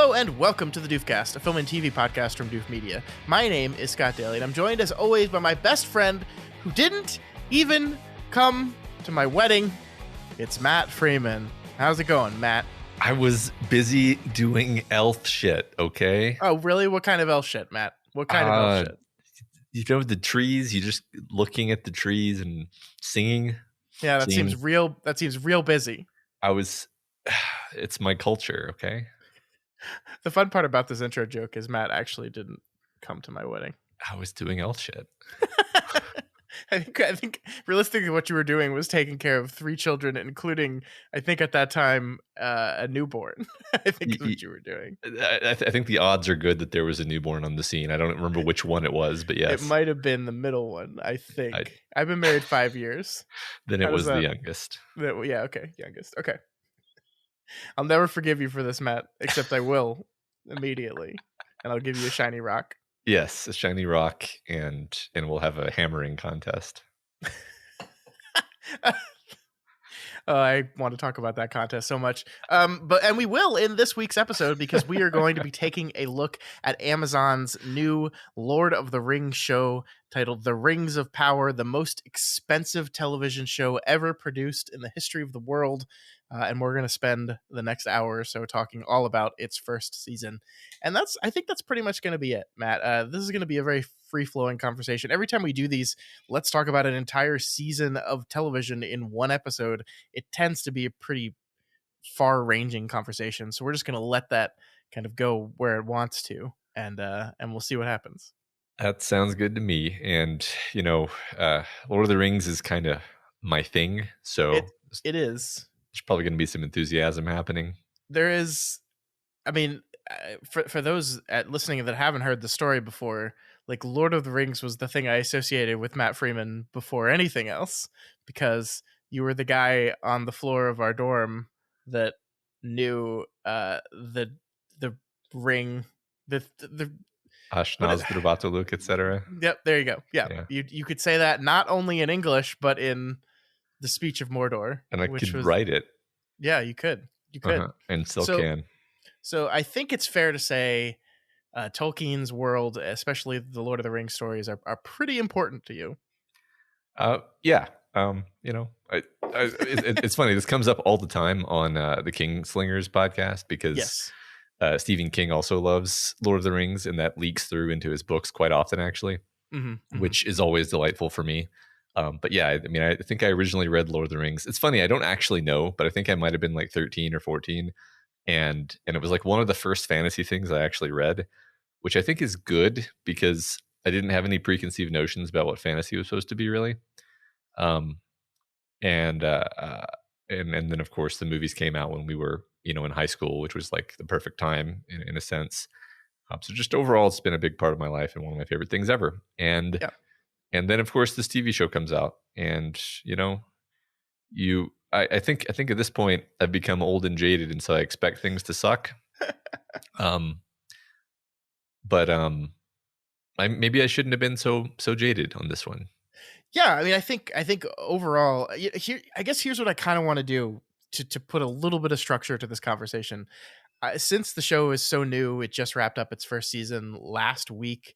Hello and welcome to the Doofcast, a film and TV podcast from Doof Media. My name is Scott Daly, and I'm joined as always by my best friend who didn't even come to my wedding. It's Matt Freeman. How's it going, Matt? I was busy doing elf shit, okay? Oh, really? What kind of elf shit, Matt? What kind of elf shit? You know, the trees, you're just looking at the trees and singing. Yeah, that seems real busy. It's my culture, okay? The fun part about this intro joke is Matt actually didn't come to my wedding. I was doing elf shit. I think realistically what you were doing was taking care of 3 children, including, I think at that time, a newborn. I think is what you were doing. I think the odds are good that there was a newborn on the scene. I don't remember which one it was, but yes. It might have been the middle one, I think. I've been married 5 years. Then it was the youngest. Yeah, okay, youngest. Okay. I'll never forgive you for this, Matt, except I will immediately. And I'll give you a shiny rock. Yes, a shiny rock, and we'll have a hammering contest. I want to talk about that contest so much. And we will in this week's episode, because we are going to be taking a look at Amazon's new Lord of the Rings show titled The Rings of Power, the most expensive television show ever produced in the history of the world. And we're going to spend the next hour or so talking all about its first season. And I think that's pretty much going to be it, Matt. This is going to be a very free-flowing conversation. Every time we do these, let's talk about an entire season of television in one episode. It tends to be a pretty far-ranging conversation. So we're just going to let that kind of go where it wants to, and we'll see what happens. That sounds good to me. And, you know, Lord of the Rings is kind of my thing. So it is. There's probably going to be some enthusiasm happening. There is. I mean, for those listening that haven't heard the story before, like Lord of the Rings was the thing I associated with Matt Freeman before anything else, because you were the guy on the floor of our dorm that knew the ring, the Ashnazdrubatuluk, etc. Yep, there you go. Yeah. You could say that not only in English but in the Speech of Mordor, and I could write it. Yeah, you could, and still can. So I think it's fair to say, Tolkien's world, especially the Lord of the Rings stories, are pretty important to you. Yeah. You know, it's funny. This comes up all the time on the Kingslingers podcast, because Stephen King also loves Lord of the Rings, and that leaks through into his books quite often, actually, which is always delightful for me. But yeah, I mean, I think I originally read Lord of the Rings. It's funny, I don't actually know, but I think I might have been like 13 or 14. And it was like one of the first fantasy things I actually read, which I think is good, because I didn't have any preconceived notions about what fantasy was supposed to be, really. And then of course the movies came out when we were, you know, in high school, which was like the perfect time in a sense. So just overall, it's been a big part of my life and one of my favorite things ever. And then, of course, this TV show comes out, and, you know, I think at this point I've become old and jaded, and so I expect things to suck. But maybe I shouldn't have been so jaded on this one. Yeah, I mean, I think overall, here's what I kind of want to do to put a little bit of structure to this conversation. Since the show is so new, it just wrapped up its first season last week.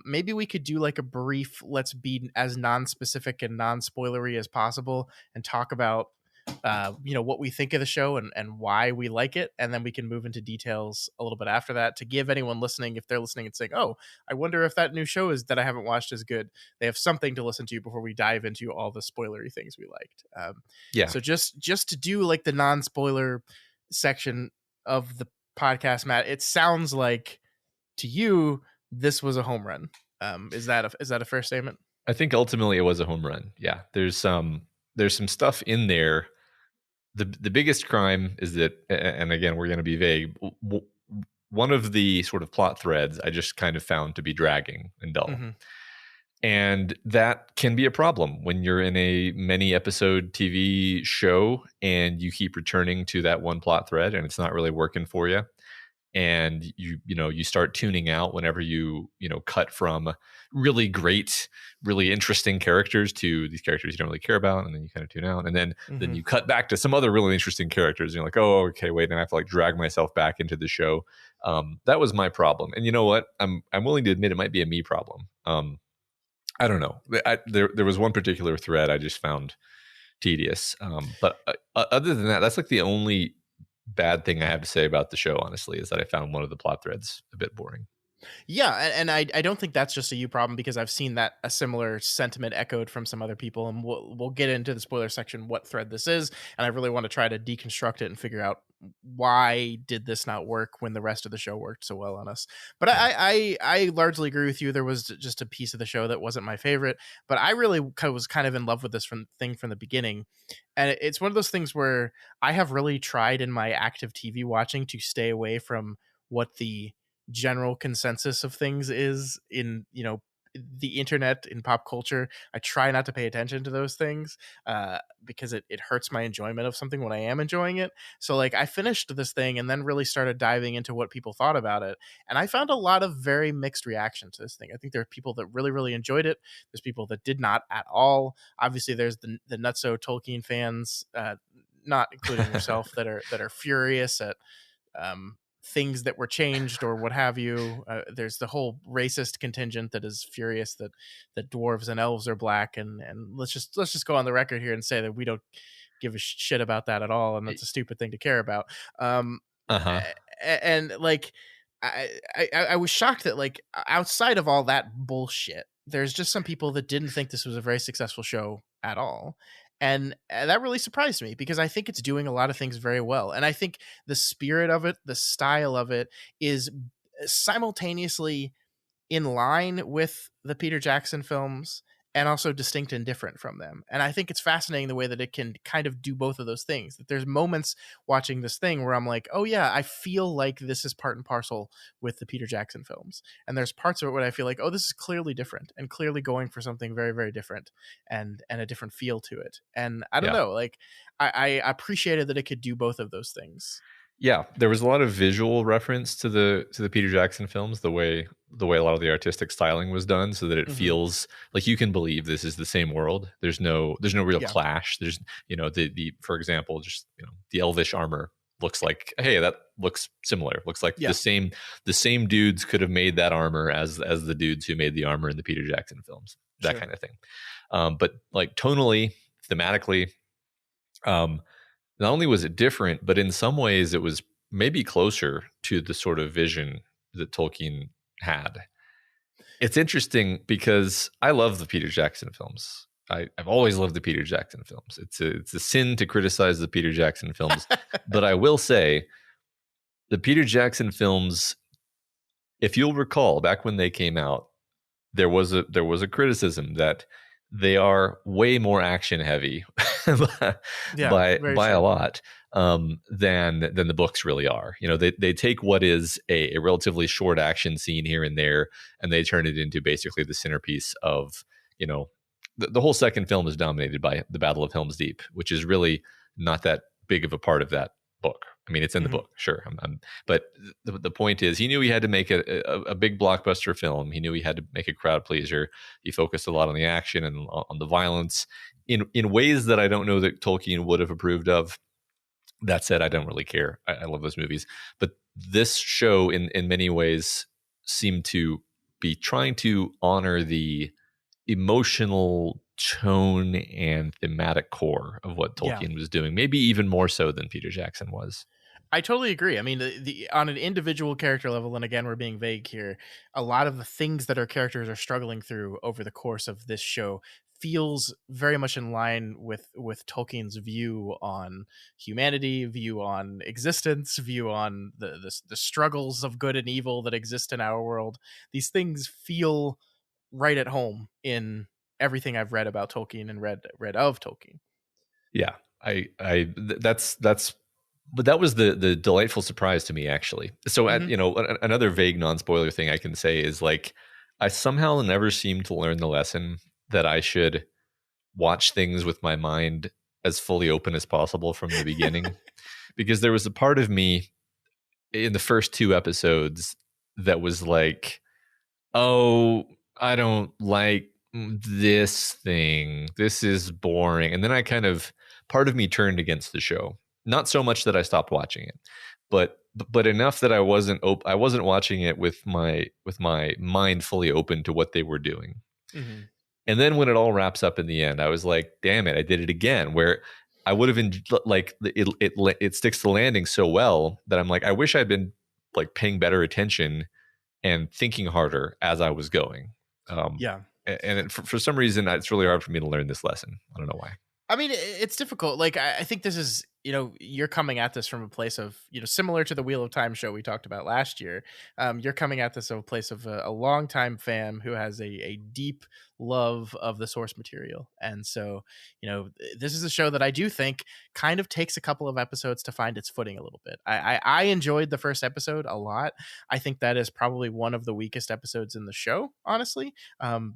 Maybe we could do like a brief, let's be as non-specific and non-spoilery as possible, and talk about, what we think of the show and why we like it. And then we can move into details a little bit after that, to give anyone listening, if they're listening and saying, oh, I wonder if that new show that I haven't watched is good, they have something to listen to before we dive into all the spoilery things we liked. So just to do like the non-spoiler section of the podcast, Matt, it sounds like to you this was a home run. Is that a fair statement? I think ultimately it was a home run. Yeah, there's some stuff in there. The biggest crime is that, and again, we're going to be vague, one of the sort of plot threads I just kind of found to be dragging and dull. And that can be a problem when you're in a many episode TV show and you keep returning to that one plot thread and it's not really working for you. and you start tuning out whenever you cut from really great, really interesting characters to these characters you don't really care about, and then you kind of tune out, and then Mm-hmm. you cut back to some other really interesting characters, and you're like, oh, okay, wait, and I have to like drag myself back into the show. That was my problem, and you know what? I'm willing to admit it might be a me problem. I don't know. There was one particular thread I just found tedious. But other than that, that's like the only bad thing I have to say about the show, honestly, is that I found one of the plot threads a bit boring. Yeah, and I don't think that's just a you problem, because I've seen that a similar sentiment echoed from some other people, and we'll get into the spoiler section what thread this is, and I really want to try to deconstruct it and figure out why did this not work when the rest of the show worked so well on us. But Yeah. I largely agree with you. There was just a piece of the show that wasn't my favorite, but I really was kind of in love with this thing from the beginning, and it's one of those things where I have really tried in my active TV watching to stay away from what the general consensus of things is in the internet, in pop culture. I try not to pay attention to those things, because it hurts my enjoyment of something when I am enjoying it. So like I finished this thing and then really started diving into what people thought about it, and I found a lot of very mixed reactions to this thing. I think there are people that really enjoyed it. There's people that did not at all. Obviously there's the nutso Tolkien fans, not including yourself, that are furious at things that were changed or what have you. There's the whole racist contingent that is furious that dwarves and elves are black, and let's just go on the record here and say that we don't give a shit about that at all, and that's a stupid thing to care about. Um, Uh-huh. and like I was shocked that, like, outside of all that bullshit, there's just some people that didn't think this was a very successful show at all. And that really surprised me, because I think it's doing a lot of things very well. And I think the spirit of it, the style of it, is simultaneously in line with the Peter Jackson films and also distinct and different from them. And I think it's fascinating the way that it can kind of do both of those things. That there's moments watching this thing where I'm like, oh yeah, I feel like this is part and parcel with the Peter Jackson films. And there's parts of it where I feel like, oh, this is clearly different and clearly going for something very, very different, and a different feel to it. And I don't Yeah. know, like I appreciated that it could do both of those things. Yeah, there was a lot of visual reference to the Peter Jackson films, the way a lot of the artistic styling was done, so that it Mm-hmm. feels like you can believe this is the same world. There's no real Yeah. clash. There's the for example, just the elvish armor looks like, hey, that looks similar. Looks like Yeah. the same dudes could have made that armor as the dudes who made the armor in the Peter Jackson films. That Sure. kind of thing. But like tonally, thematically, not only was it different, but in some ways it was maybe closer to the sort of vision that Tolkien had. It's interesting because I love the Peter Jackson films. I've always loved the Peter Jackson films. It's a sin to criticize the Peter Jackson films, but I will say the Peter Jackson films, if you'll recall, back when they came out, there was a criticism that they are way more action heavy Yeah. Very by a true. lot, than the books really are. They take what is a relatively short action scene here and there, and they turn it into basically the centerpiece of the whole second film is dominated by the Battle of Helm's Deep, which is really not that big of a part of that book. I mean, it's in the Mm-hmm. book, sure. But the point is, he knew he had to make a big blockbuster film. He knew he had to make a crowd pleaser. He focused a lot on the action and on the violence in ways that I don't know that Tolkien would have approved of. That said, I don't really care. I love those movies. But this show, in many ways, seemed to be trying to honor the emotional tone and thematic core of what Yeah. Tolkien was doing, maybe even more so than Peter Jackson was. I totally agree. I mean, the on an individual character level, and again, we're being vague here, a lot of the things that our characters are struggling through over the course of this show feels very much in line with Tolkien's view on humanity, view on existence, view on the struggles of good and evil that exist in our world. These things feel right at home in everything I've read about Tolkien and read of Tolkien. Yeah, that's but that was the delightful surprise to me, actually. So Mm-hmm. another vague non-spoiler thing I can say is, like, I somehow never seem to learn the lesson that I should watch things with my mind as fully open as possible from the beginning, because there was a part of me, in the first 2 episodes that was like, oh, I don't like this thing. This is boring. And then part of me turned against the show. Not so much that I stopped watching it, but enough that I wasn't watching it with my mind fully open to what they were doing. Mm-hmm. And then when it all wraps up in the end, I was like, damn it, I did it again. Where I would have like it sticks to the landing so well that I'm like, I wish I'd been like paying better attention and thinking harder as I was going. Yeah. And for some reason, it's really hard for me to learn this lesson. I don't know why. I mean, it's difficult. Like, I think this is, you're coming at this from a place of, similar to the Wheel of Time show we talked about last year. You're coming at this from a place of a longtime fan who has a deep love of the source material. And so, this is a show that I do think kind of takes a couple of episodes to find its footing a little bit. I enjoyed the first episode a lot. I think that is probably one of the weakest episodes in the show, honestly,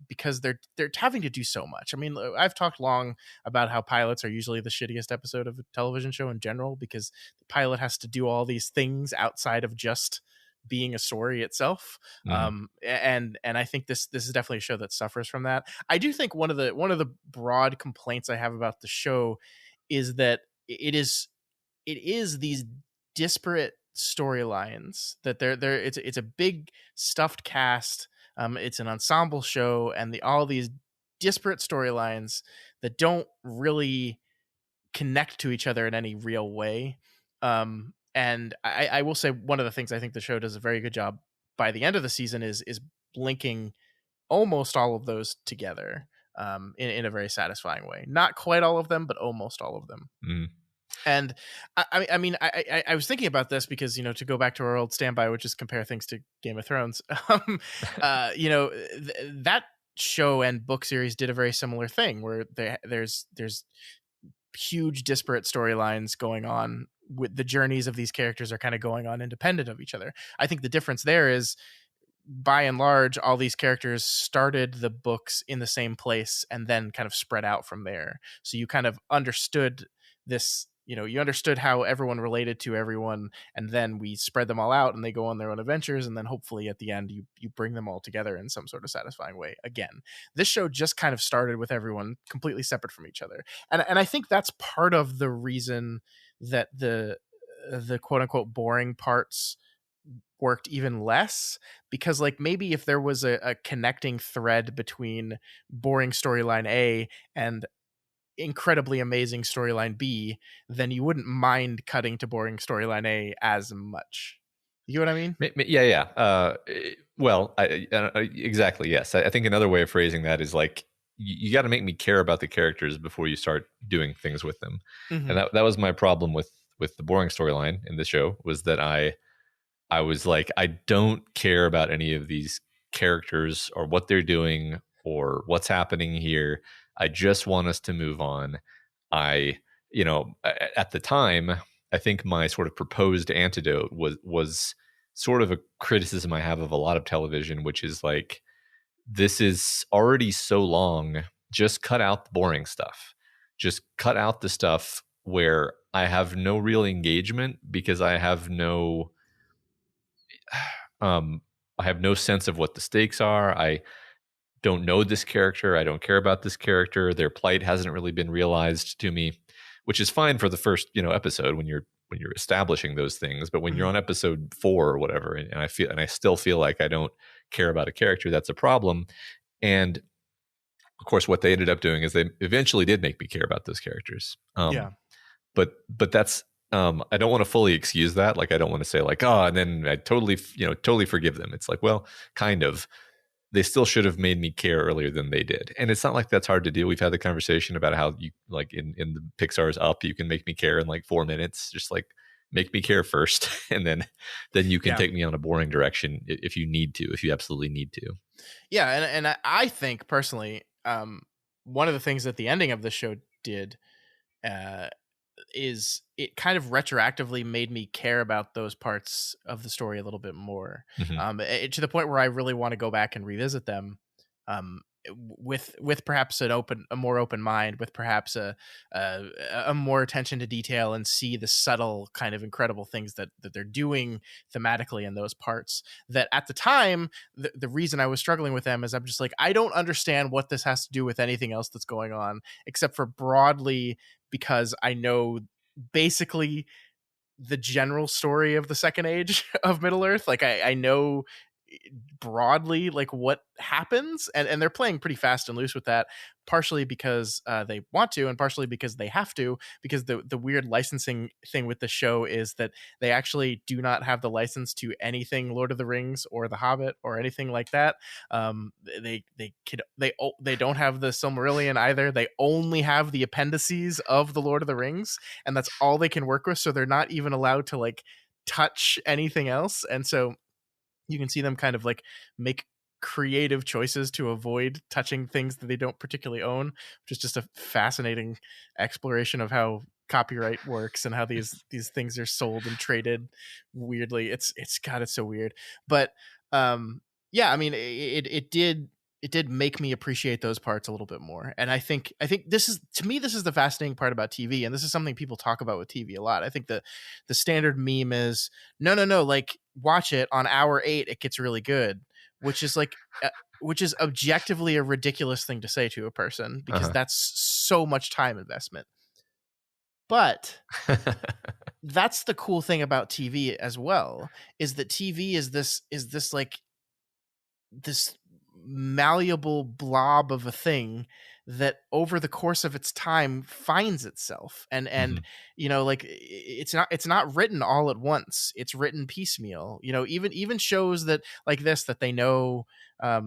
because they're having to do so much. I mean, I've talked long about how pilots are usually the shittiest episode of a television show in general, because the pilot has to do all these things outside of just being a story itself. And I think this is definitely a show that suffers from that. I do think one of the broad complaints I have about the show is that it is these disparate storylines that it's a big stuffed cast. It's an ensemble show, and all these disparate storylines that don't really connect to each other in any real way. And I will say one of the things I think the show does a very good job by the end of the season is linking almost all of those together in a very satisfying way. Not quite all of them, but almost all of them. And I mean, I was thinking about this because, to go back to our old standby, which is compare things to Game of Thrones. That show and book series did a very similar thing where there's huge disparate storylines going on, with the journeys of these characters are kind of going on independent of each other. I think the difference there is, by and large, all these characters started the books in the same place and then kind of spread out from there. So you kind of understood this, you understood how everyone related to everyone, and then we spread them all out and they go on their own adventures, and then hopefully at the end you bring them all together in some sort of satisfying way again. This show just kind of started with everyone completely separate from each other, and I think that's part of the reason that the quote unquote boring parts worked even less, because like maybe if there was a connecting thread between boring storyline A and incredibly amazing storyline B, then you wouldn't mind cutting to boring storyline A as much. You know what I mean? Yeah. Well, exactly. Yes. I think another way of phrasing that is like, you got to make me care about the characters before you start doing things with them. Mm-hmm. And that was my problem with the boring storyline in the show, was that I was like, I don't care about any of these characters or what they're doing or what's happening here. I just want us to move on. At the time, I think my sort of proposed antidote was sort of a criticism I have of a lot of television, which is like, this is already so long. Just cut out the boring stuff. Just cut out the stuff where I have no real engagement, because I have no sense of what the stakes are. I don't know this character. I don't care about this character. Their plight hasn't really been realized to me, which is fine for the first, episode when you're establishing those things. But when you're on episode 4 or whatever, and I still feel like I don't care about a character, that's a problem. And of course, what they ended up doing is they eventually did make me care about those characters. But that's, I don't want to fully excuse that. Like, I don't want to say like, oh, and then I totally forgive them. It's like, well, kind of. They still should have made me care earlier than they did. And it's not like that's hard to do. We've had the conversation about how you, like in the Pixar's Up, you can make me care in like 4 minutes. Just like, make me care first, and then you can take me on a boring direction if you need to, if you absolutely need to. Yeah, and I think personally, one of the things that the ending of the show did is it kind of retroactively made me care about those parts of the story a little bit more, to the point where I really want to go back and revisit them. with perhaps a more open mind, with perhaps a more attention to detail, and see the subtle kind of incredible things that they're doing thematically in those parts. That at the time, the reason I was struggling with them is I'm just like, I don't understand what this has to do with anything else that's going on, except for broadly, because I know basically the general story of the second age of Middle Earth. Like I know broadly like what happens, and they're playing pretty fast and loose with that, partially because they want to, and partially because they have to, because the weird licensing thing with the show is that they actually do not have the license to anything Lord of the Rings or The Hobbit or anything like that. They don't have the Silmarillion either. They only have the appendices of the Lord of the Rings, and that's all they can work with, so they're not even allowed to like touch anything else. And so you can see them kind of like make creative choices to avoid touching things that they don't particularly own, which is just a fascinating exploration of how copyright works and how these things are sold and traded weirdly. It's God, it's so weird. But yeah, I mean, it did make me appreciate those parts a little bit more. And I think this is, to me, this is the fascinating part about TV, and this is something people talk about with TV a lot. I think the standard meme is no, like watch it on hour 8, it gets really good, which is like which is objectively a ridiculous thing to say to a person, because that's so much time investment. But that's the cool thing about TV as well, is that TV is this like this malleable blob of a thing that over the course of its time finds itself, and you know, like it's not written all at once, it's written piecemeal. You know, even shows that like this, that they know,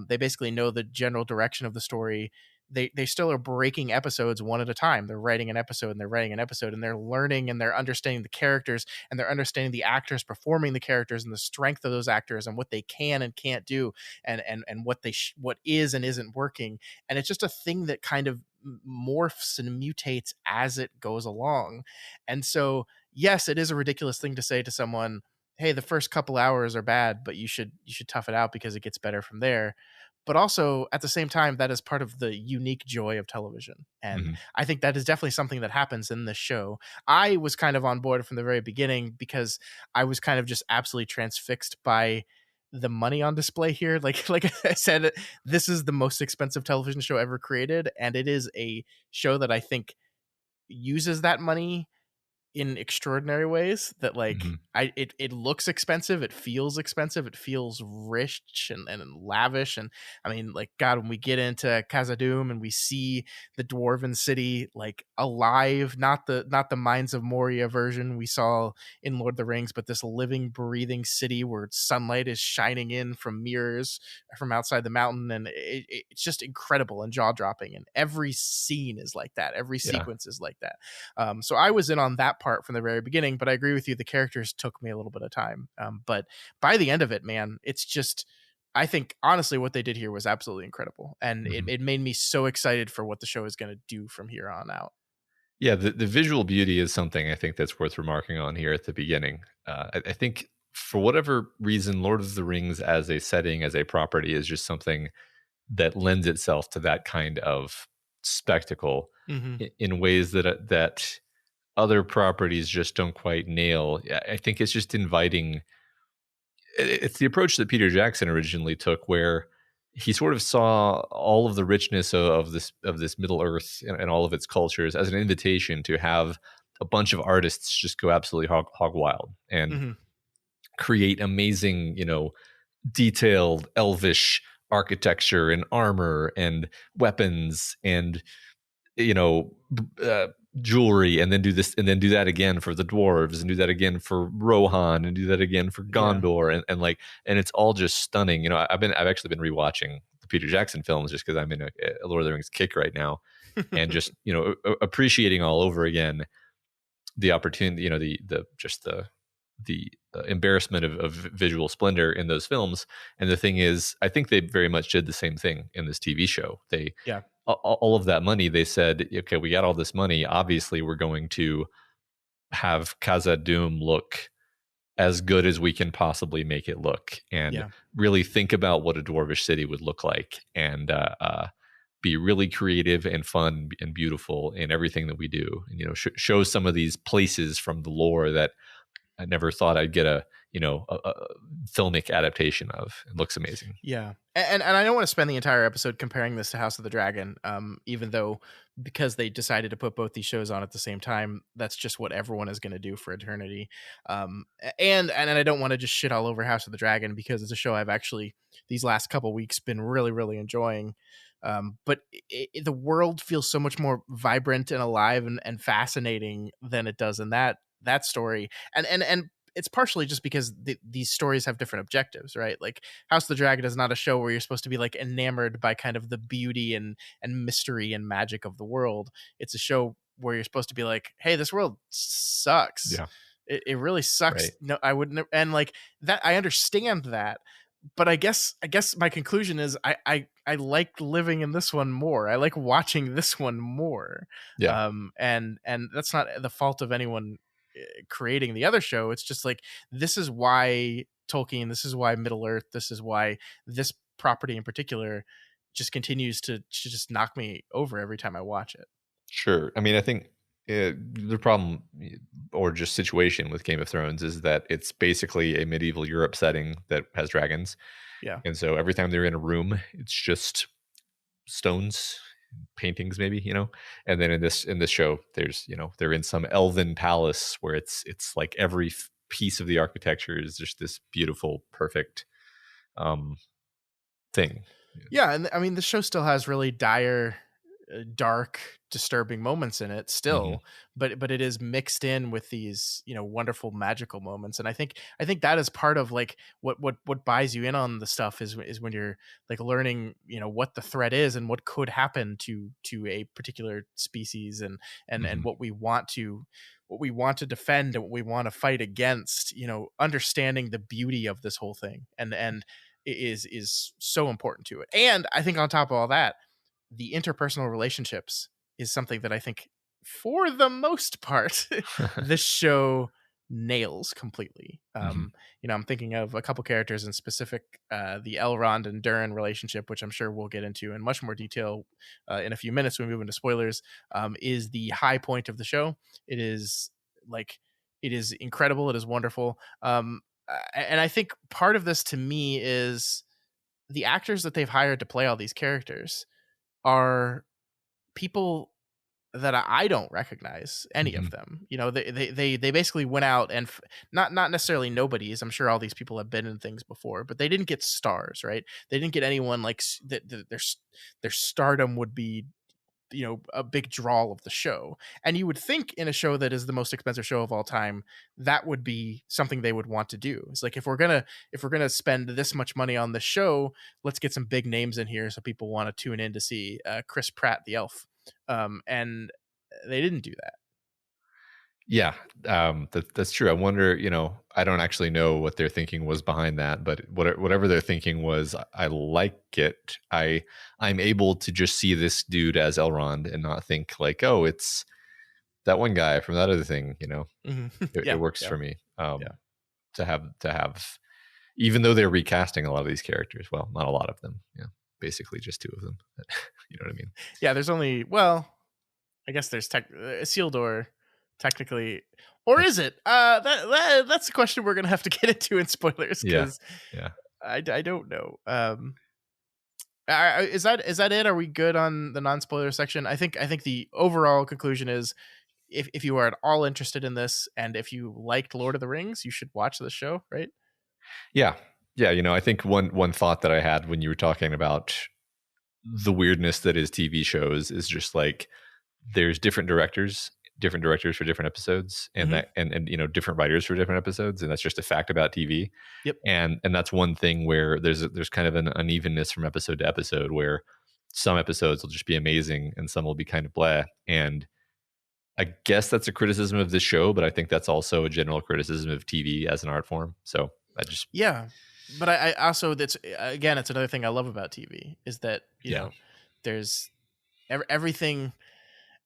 they basically know the general direction of the story, they still are breaking episodes one at a time. They're writing an episode and they're writing an episode, and they're learning and they're understanding the characters, and they're understanding the actors performing the characters and the strength of those actors and what they can and can't do, and what what is and isn't working. And it's just a thing that kind of morphs and mutates as it goes along. And so, yes, it is a ridiculous thing to say to someone, hey, the first couple hours are bad, but you should tough it out because it gets better from there. But also at the same time, that is part of the unique joy of television. And I think that is definitely something that happens in this show. I was kind of on board from the very beginning because I was kind of just absolutely transfixed by the money on display here. Like I said, this is the most expensive television show ever created, and it is a show that I think uses that money in extraordinary ways. That like it looks expensive, it feels expensive, it feels rich and lavish. And I mean, like, God, when we get into Khazad-dûm and we see the dwarven city like alive, not the Mines of Moria version we saw in Lord of the Rings, but this living, breathing city where sunlight is shining in from mirrors from outside the mountain, and it's just incredible and jaw-dropping, and every scene is like that, every sequence is like that. So I was in on that part from the very beginning, but I agree with you, the characters took me a little bit of time. But by the end of it, man, it's just, I think honestly what they did here was absolutely incredible, and it made me so excited for what the show is going to do from here on out. Yeah, the visual beauty is something I think that's worth remarking on here at the beginning. I think for whatever reason, Lord of the Rings as a setting, as a property, is just something that lends itself to that kind of spectacle in ways that other properties just don't quite nail. I think it's just inviting. It's the approach that Peter Jackson originally took, where he sort of saw all of the richness of this Middle Earth and all of its cultures as an invitation to have a bunch of artists just go absolutely hog wild and create amazing, detailed elvish architecture and armor and weapons and jewelry, and then do this and then do that again for the dwarves, and do that again for Rohan, and do that again for Gondor, and it's all just stunning. I've actually been rewatching the Peter Jackson films just because I'm in a Lord of the Rings kick right now, and just appreciating all over again the opportunity, the embarrassment of visual splendor in those films. And the thing is, I think they very much did the same thing in this TV show. They all of that money, they said, okay, we got all this money, obviously we're going to have Khazad-dûm look as good as we can possibly make it look, and really think about what a dwarvish city would look like. And be really creative and fun and beautiful in everything that we do, and show some of these places from the lore that I never thought I'd get a filmic adaptation of. It looks amazing. Yeah. And I don't want to spend the entire episode comparing this to House of the Dragon, even though because they decided to put both these shows on at the same time, that's just what everyone is going to do for eternity. And I don't want to just shit all over House of the Dragon because it's a show I've actually these last couple weeks been really, really enjoying. But the world feels so much more vibrant and alive and fascinating than it does in that story. And it's partially just because these stories have different objectives, right? Like House of the Dragon is not a show where you're supposed to be like enamored by kind of the beauty and mystery and magic of the world. It's a show where you're supposed to be like, hey, this world sucks. Yeah. It really sucks. Right. No, I wouldn't. And like that, I understand that. But I guess my conclusion is I like living in this one more. I like watching this one more. Yeah. And that's not the fault of anyone creating the other show. It's just like, this is why Tolkien, this is why Middle Earth, this is why this property in particular just continues to just knock me over every time I watch it. Sure. I mean, I think the problem or just situation with Game of Thrones is that it's basically a medieval Europe setting that has dragons. Yeah. And so every time they're in a room, it's just stones, paintings, maybe, and then in this show, there's, they're in some elven palace where it's like every piece of the architecture is just this beautiful, perfect thing. Yeah. And I mean, the show still has really dire, dark, disturbing moments in it still, but it is mixed in with these wonderful magical moments. And I think that is part of like what buys you in on the stuff is when you're like learning what the threat is and what could happen to a particular species and what we want to defend and what we want to fight against. Understanding the beauty of this whole thing and is so important to it. And I think on top of all that, the interpersonal relationships is something that I think for the most part this show nails completely. I'm thinking of a couple characters in specific, the Elrond and Durin relationship, which I'm sure we'll get into in much more detail in a few minutes when we move into spoilers, is the high point of the show. It is incredible. It is wonderful. And I think part of this to me is the actors that they've hired to play all these characters are people that I don't recognize any of them. They basically went out and not necessarily nobodies. I'm sure all these people have been in things before, but they didn't get stars, right? They didn't get anyone like that. Their stardom would be a big draw of the show. And you would think in a show that is the most expensive show of all time, that would be something they would want to do. It's like, if we're gonna spend this much money on the show, let's get some big names in here so people want to tune in to see Chris Pratt the elf. And they didn't do that. Yeah, that's true. I wonder, I don't actually know what their thinking was behind that, but whatever their thinking was, I like it. I'm able to just see this dude as Elrond and not think like, oh, it's that one guy from that other thing. It works for me. To have, even though they're recasting a lot of these characters, well, not a lot of them. Yeah, basically just two of them. You know what I mean? Yeah, there's only I guess there's Isildur. Technically, or is it? That's a question we're gonna have to get into in spoilers because I don't know. Is that it? Are we good on the non-spoiler section? I think the overall conclusion is if you are at all interested in this and if you liked Lord of the Rings, you should watch this show, right? Yeah. I think one thought that I had when you were talking about the weirdness that is TV shows is just like there's different directors for different episodes and that and different writers for different episodes, and that's just a fact about TV. Yep. And that's one thing where there's kind of an unevenness from episode to episode, where some episodes will just be amazing and some will be kind of blah. And I guess that's a criticism of this show, but I think that's also a general criticism of TV as an art form. So I just but I also, that's again, it's another thing I love about TV is that there's everything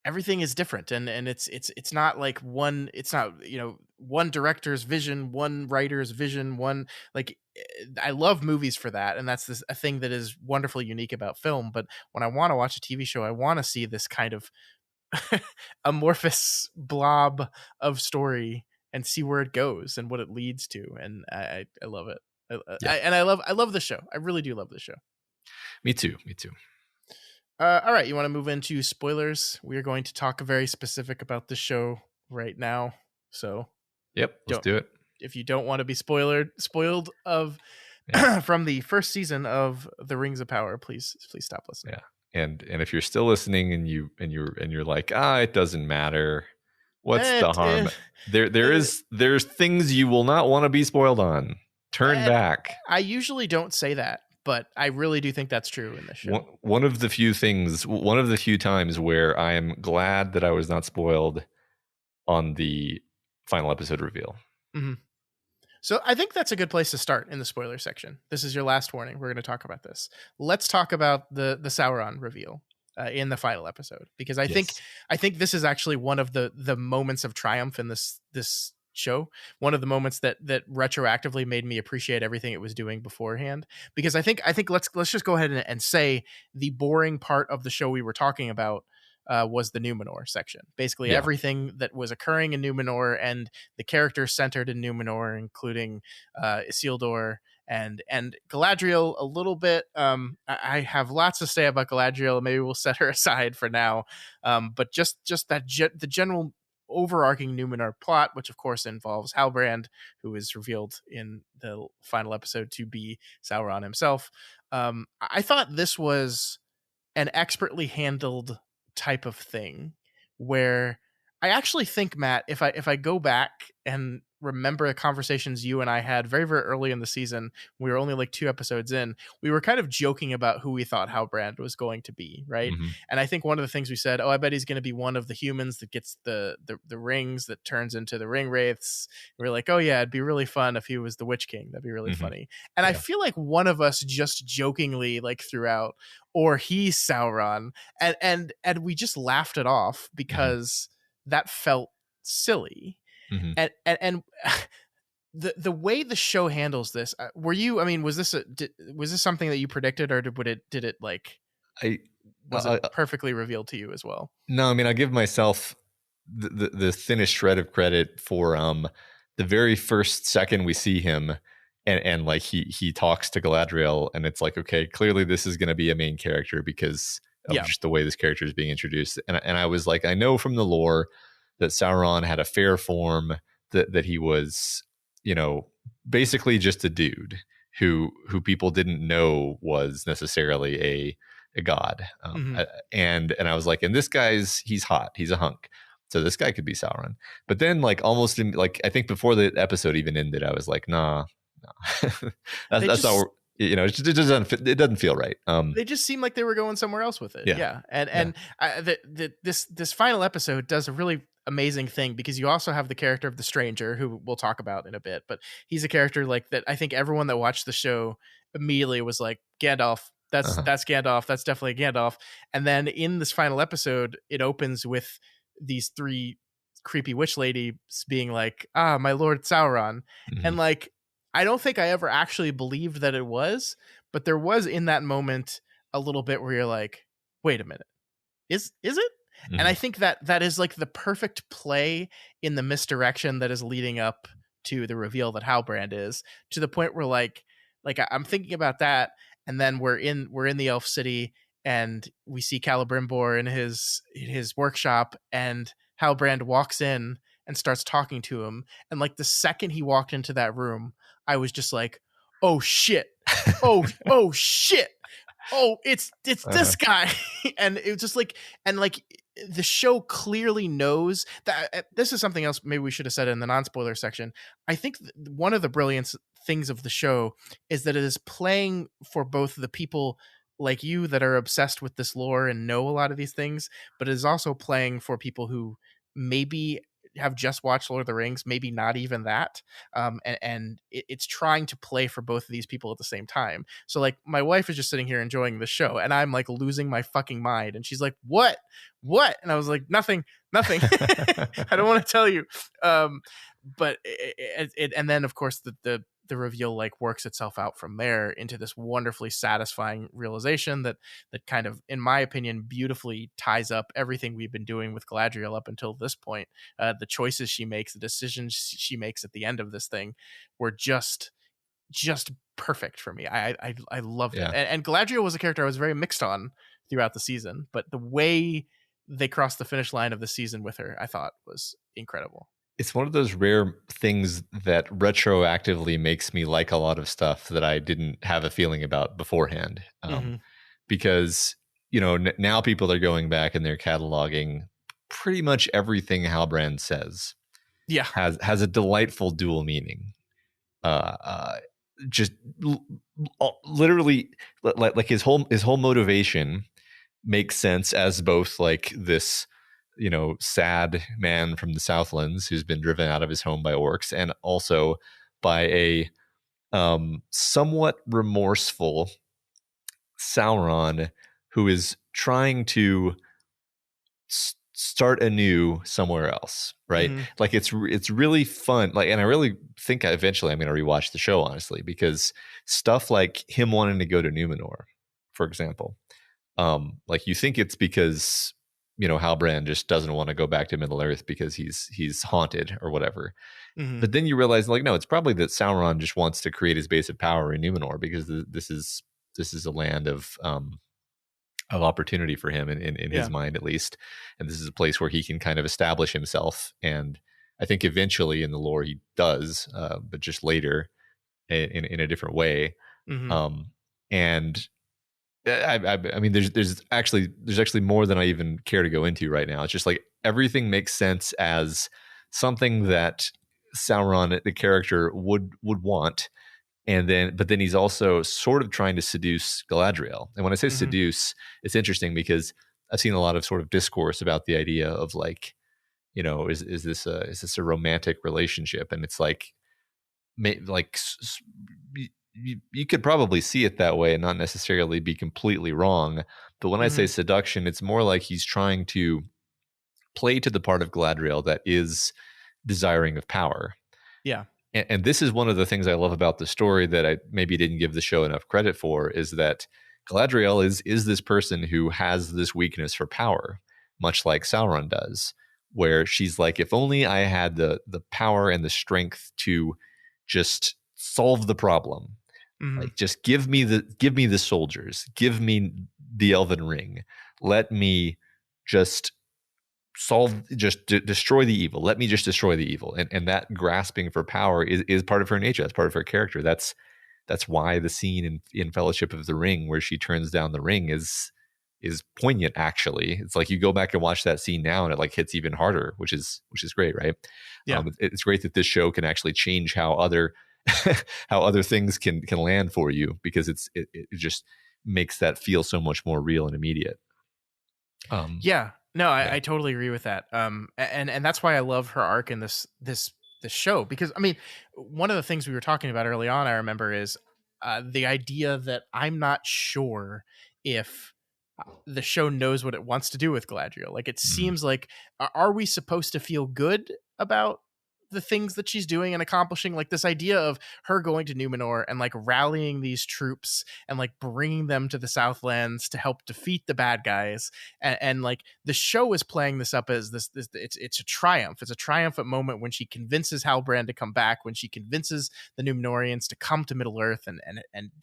everything is different, and it's not like one, it's not, one director's vision, one writer's vision, one, like, I love movies for that, and that's a thing that is wonderfully unique about film. But when I want to watch a TV show, I want to see this kind of amorphous blob of story and see where it goes and what it leads to, and I love it. Yeah. I love the show. I really do love the show. Me too. All right, you want to move into spoilers? We are going to talk very specific about the show right now. So, yep, let's do it. If you don't want to be spoiled of from the first season of The Rings of Power, please stop listening. Yeah, and if you're still listening and you're like, it doesn't matter, what's the harm? There's things you will not want to be spoiled on. Turn back. I usually don't say that, but I really do think that's true in this show. One of the few times where I am glad that I was not spoiled on the final episode reveal. Mm-hmm. So I think that's a good place to start in the spoiler section. This is your last warning. We're going to talk about this. Let's talk about the Sauron reveal in the final episode, because I think this is actually one of the moments of triumph in this show. One of the moments that retroactively made me appreciate everything it was doing beforehand. Because I think let's just go ahead and say the boring part of the show we were talking about was the Numenor section. Basically, everything that was occurring in Numenor and the characters centered in Numenor, including Isildur and Galadriel a little bit. I have lots to say about Galadriel. Maybe we'll set her aside for now. But just that the general overarching Numenor plot, which of course involves Halbrand, who is revealed in the final episode to be Sauron himself. I thought this was an expertly handled type of thing, where I actually think, Matt, if I go back and remember the conversations you and I had very, very early in the season, we were only like 2 episodes in, we were kind of joking about who we thought Halbrand was going to be, right? Mm-hmm. And I think one of the things we said, I bet he's going to be one of the humans that gets the rings that turns into the ring wraiths. We were like, oh yeah, it'd be really fun if he was the Witch King. That'd be really funny. And I feel like one of us just jokingly like threw out, or he's Sauron, and we just laughed it off because that felt silly. Mm-hmm. And the way the show handles this, was this something that you predicted, or did it like was it perfectly revealed to you as well? No, I mean, I give myself the thinnest shred of credit for the very first second we see him, and like he talks to Galadriel, and it's like, okay, clearly this is going to be a main character because of just the way this character is being introduced. And I was like, I know from the lore that Sauron had a fair form, that he was, basically just a dude who people didn't know was necessarily a god. And I was like, and this he's hot, he's a hunk, so this guy could be Sauron. But then like almost I think before the episode even ended, I was like, nah. that's not. It doesn't feel right. They just seem like they were going somewhere else with it. This final episode does a really amazing thing, because you also have the character of the stranger, who we'll talk about in a bit, but he's a character like that. I think everyone that watched the show immediately was like, Gandalf. That's Gandalf. That's definitely Gandalf. And then in this final episode, it opens with these 3 creepy witch ladies being like, my Lord Sauron. And like, I don't think I ever actually believed that it was, but there was in that moment a little bit where you're like, wait a minute, is it? And I think that is like the perfect play in the misdirection that is leading up to the reveal that Halbrand is, to the point where like I'm thinking about that, and then we're in the Elf City, and we see Celebrimbor in his workshop, and Halbrand walks in and starts talking to him, and like the second he walked into that room, I was just like, oh shit, oh shit, oh it's this guy. And it was just like, and like the show clearly knows that this is something else maybe we should have said in the non-spoiler section. I think one of the brilliant things of the show is that it is playing for both the people like you that are obsessed with this lore and know a lot of these things, but it is also playing for people who maybe have just watched Lord of the Rings, maybe not even that. It's trying to play for both of these people at the same time. So like my wife is just sitting here enjoying the show, and I'm like losing my fucking mind, and she's like, what, and I was like, nothing. I don't want to tell you. But and then of course the reveal like works itself out from there into this wonderfully satisfying realization that kind of, in my opinion, beautifully ties up everything we've been doing with Galadriel up until this point. The choices she makes, the decisions she makes at the end of this thing were just perfect for me. I loved it. And Galadriel was a character I was very mixed on throughout the season, but the way they crossed the finish line of the season with her, I thought was incredible. It's one of those rare things that retroactively makes me like a lot of stuff that I didn't have a feeling about beforehand. Because, you know, now people are going back and they're cataloging pretty much everything Halbrand says. Yeah. Has a delightful dual meaning. Just literally like his whole motivation makes sense as both like this, you know, sad man from the Southlands who's been driven out of his home by orcs, and also by a somewhat remorseful Sauron who is trying to start anew somewhere else, right? Like it's really fun. Like, and I really think eventually I'm going to rewatch the show, honestly, because stuff like him wanting to go to Numenor, for example, like you think it's because, you know, Halbrand just doesn't want to go back to Middle Earth because he's haunted or whatever. But then you realize, like, no, it's probably that Sauron just wants to create his base of power in Numenor because this is a land of opportunity for him in his mind, at least, and this is a place where he can kind of establish himself. And I think eventually in the lore he does, but just later in a different way. And I mean, there's actually more than I even care to go into right now. It's just like everything makes sense as something that Sauron, the character, would want, but then he's also sort of trying to seduce Galadriel. And when I say seduce, it's interesting because I've seen a lot of sort of discourse about the idea of like, you know, is this a romantic relationship? And it's like you could probably see it that way and not necessarily be completely wrong. But when I say seduction, it's more like he's trying to play to the part of Galadriel that is desiring of power. Yeah. And this is one of the things I love about the story that I maybe didn't give the show enough credit for, is that Galadriel is this person who has this weakness for power, much like Sauron does, where she's like, if only I had the power and the strength to just solve the problem. Like, just give me the soldiers, give me the Elven Ring, let me just destroy the evil. Let me just destroy the evil. And that grasping for power is part of her nature. That's part of her character. That's why the scene in Fellowship of the Ring where she turns down the ring is poignant. Actually, it's like you go back and watch that scene now and it like hits even harder, which is great, right? Yeah. It's great that this show can actually change how other how other things can land for you, because it just makes that feel so much more real and immediate. I totally agree with that. And that's why I love her arc in this show, because I mean, one of the things we were talking about early on, I remember, is the idea that I'm not sure if the show knows what it wants to do with Galadriel. Like, it seems like, are we supposed to feel good about the things that she's doing and accomplishing? Like, this idea of her going to Numenor and like rallying these troops and like bringing them to the Southlands to help defeat the bad guys, and like the show is playing this up as this it's a triumph. It's a triumphant moment when she convinces Halbrand to come back, when she convinces the Numenorians to come to Middle Earth and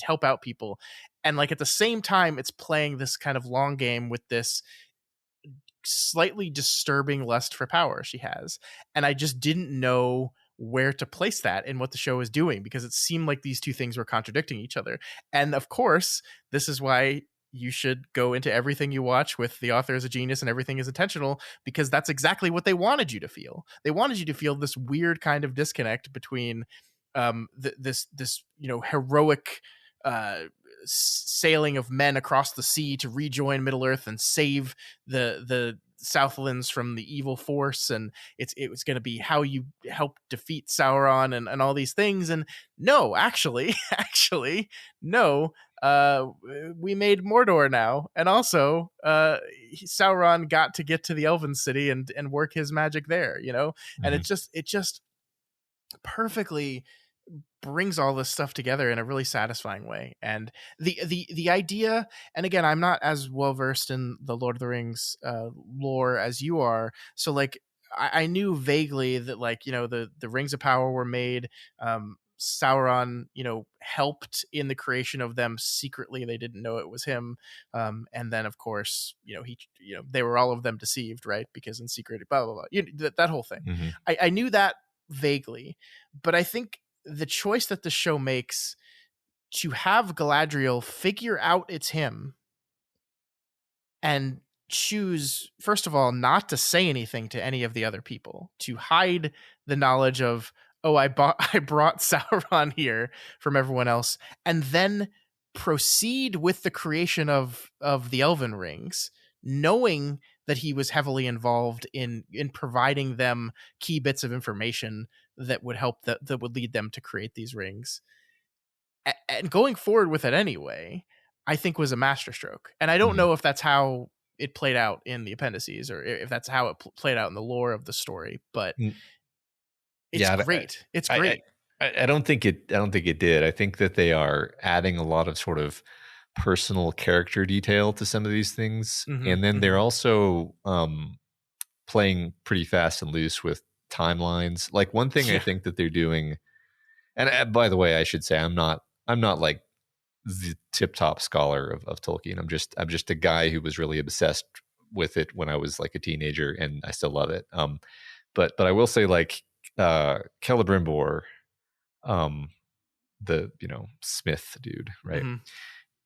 help out people. And like at the same time, it's playing this kind of long game with this slightly disturbing lust for power she has. And I just didn't know where to place that in what the show is doing, because it seemed like these two things were contradicting each other. And of course, this is why you should go into everything you watch with the author is a genius and everything is intentional, because that's exactly what they wanted you to feel. They wanted you to feel this weird kind of disconnect between this you know, heroic sailing of men across the sea to rejoin Middle Earth and save the Southlands from the evil force, and it was going to be how you help defeat Sauron and all these things. And no, actually, actually, no. We made Mordor now, and also Sauron got to get to the Elven city and work his magic there, you know. And Mm-hmm. it just perfectly brings all this stuff together in a really satisfying way. And the idea, and again, I'm not as well versed in the Lord of the Rings lore as you are, so like I knew vaguely that, like, you know, the rings of power were made, Sauron, you know, helped in the creation of them secretly. They didn't know it was him. And then of course, you know, they were all of them deceived, right? Because in secret, blah blah blah, that whole thing. Mm-hmm. I knew that vaguely, but I think the choice that the show makes to have Galadriel figure out it's him and choose, first of all, not to say anything to any of the other people, to hide the knowledge of, oh, I brought Sauron here from everyone else, and then proceed with the creation of the Elven rings, knowing that he was heavily involved in providing them key bits of information that would help that would lead them to create these rings, and going forward with it anyway, I think was a masterstroke. And I don't Mm-hmm. know if that's how it played out in the appendices, or if that's how it played out in the lore of the story, but it's Yeah, great. It's I, great. I don't think it. I don't think it did. I think that they are adding a lot of sort of personal character detail to some of these things, Mm-hmm, and then they're mm-hmm. also playing pretty fast and loose with timelines. Like one thing I Yeah. think that they're doing, and by the way, I should say I'm not like the tip top scholar of Tolkien. I'm just a guy who was really obsessed with it when I was like a teenager, and I still love it. But I will say, like, Celebrimbor, um, the, you know, Smith dude, right? Mm-hmm.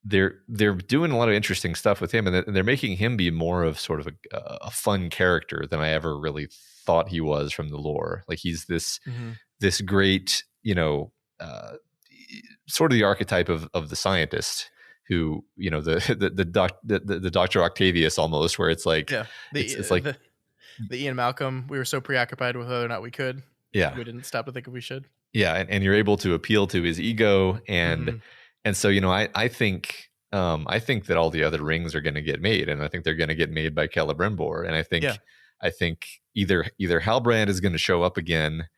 They're doing a lot of interesting stuff with him, and they're making him be more of sort of a fun character than I ever really thought he was from the lore. Like he's Mm-hmm. this great, you know, sort of the archetype of the scientist who, you know, the Dr. Octavius almost, where it's like Yeah. it's like The Ian Malcolm, we were so preoccupied with whether or not we could, yeah. we didn't stop to think if we should. Yeah, and you're able to appeal to his ego, Mm-hmm. and so, you know, I think that all the other rings are going to get made, and I think they're going to get made by Celebrimbor, and Yeah. I think either Halbrand is going to show up again,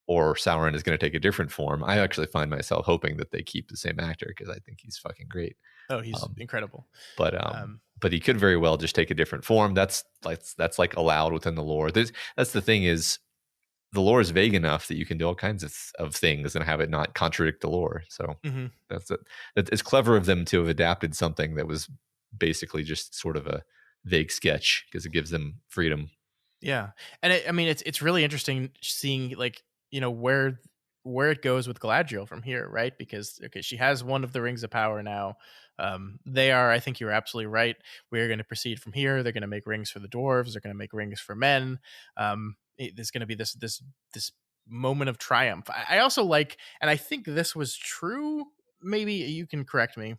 or Sauron is going to take a different form. I actually find myself hoping that they keep the same actor because I think he's fucking great. Oh, he's Um, incredible. but he could very well just take a different form. That's like allowed within the lore. That's the thing is, the lore is vague enough that you can do all kinds of things and have it not contradict the lore. So Mm-hmm. that's it. It's clever of them to have adapted something that was basically just sort of a vague sketch because it gives them freedom. Yeah, and I mean, it's really interesting seeing, like, you know, where it goes with Galadriel from here, right? Because okay, she has one of the rings of power now. They are, I think you're absolutely right. We are going to proceed from here. They're going to make rings for the dwarves. They're going to make rings for men. There's going to be this moment of triumph. I also like, and I think this was true. Maybe you can correct me,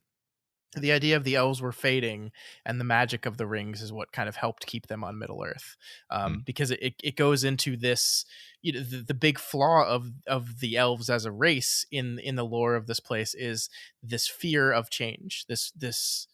the idea of the elves were fading and the magic of the rings is what kind of helped keep them on Middle Earth, Mm. because it goes into this, you know, the big flaw of the elves as a race in the lore of this place is this fear of change, this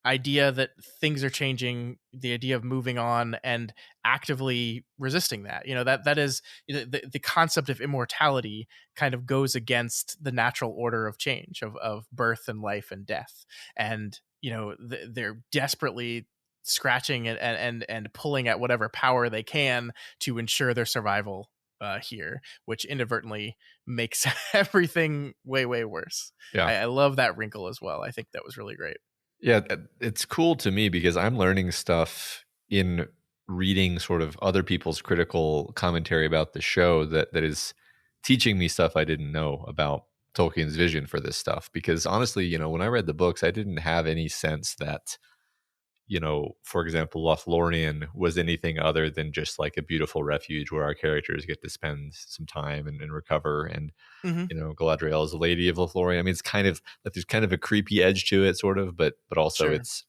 idea that things are changing, the idea of moving on and actively resisting that, you know, that is, you know, the concept of immortality kind of goes against the natural order of change of birth and life and death. And you know, they're desperately scratching and pulling at whatever power they can to ensure their survival here, which inadvertently makes everything way worse. Yeah. I love that wrinkle as well. I think that was really great. Yeah, it's cool to me because I'm learning stuff in reading sort of other people's critical commentary about the show that is teaching me stuff I didn't know about Tolkien's vision for this stuff. Because honestly, you know, when I read the books, I didn't have any sense that, you know, for example, Lothlorien was anything other than just like a beautiful refuge where our characters get to spend some time and recover. And Mm-hmm. you know, Galadriel is a lady of Lothlorien. I mean, it's kind of like there's kind of a creepy edge to it, sort of, but also Sure. it's.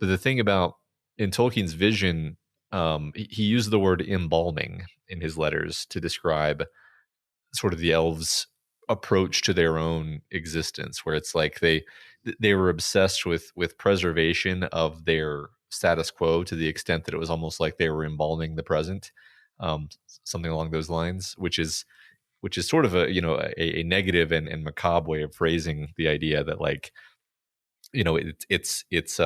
But the thing about in Tolkien's vision, he used the word embalming in his letters to describe sort of the elves' approach to their own existence, where it's like they were obsessed with preservation of their status quo to the extent that it was almost like they were embalming the present, something along those lines, which is sort of a negative and macabre way of phrasing the idea that, like, it's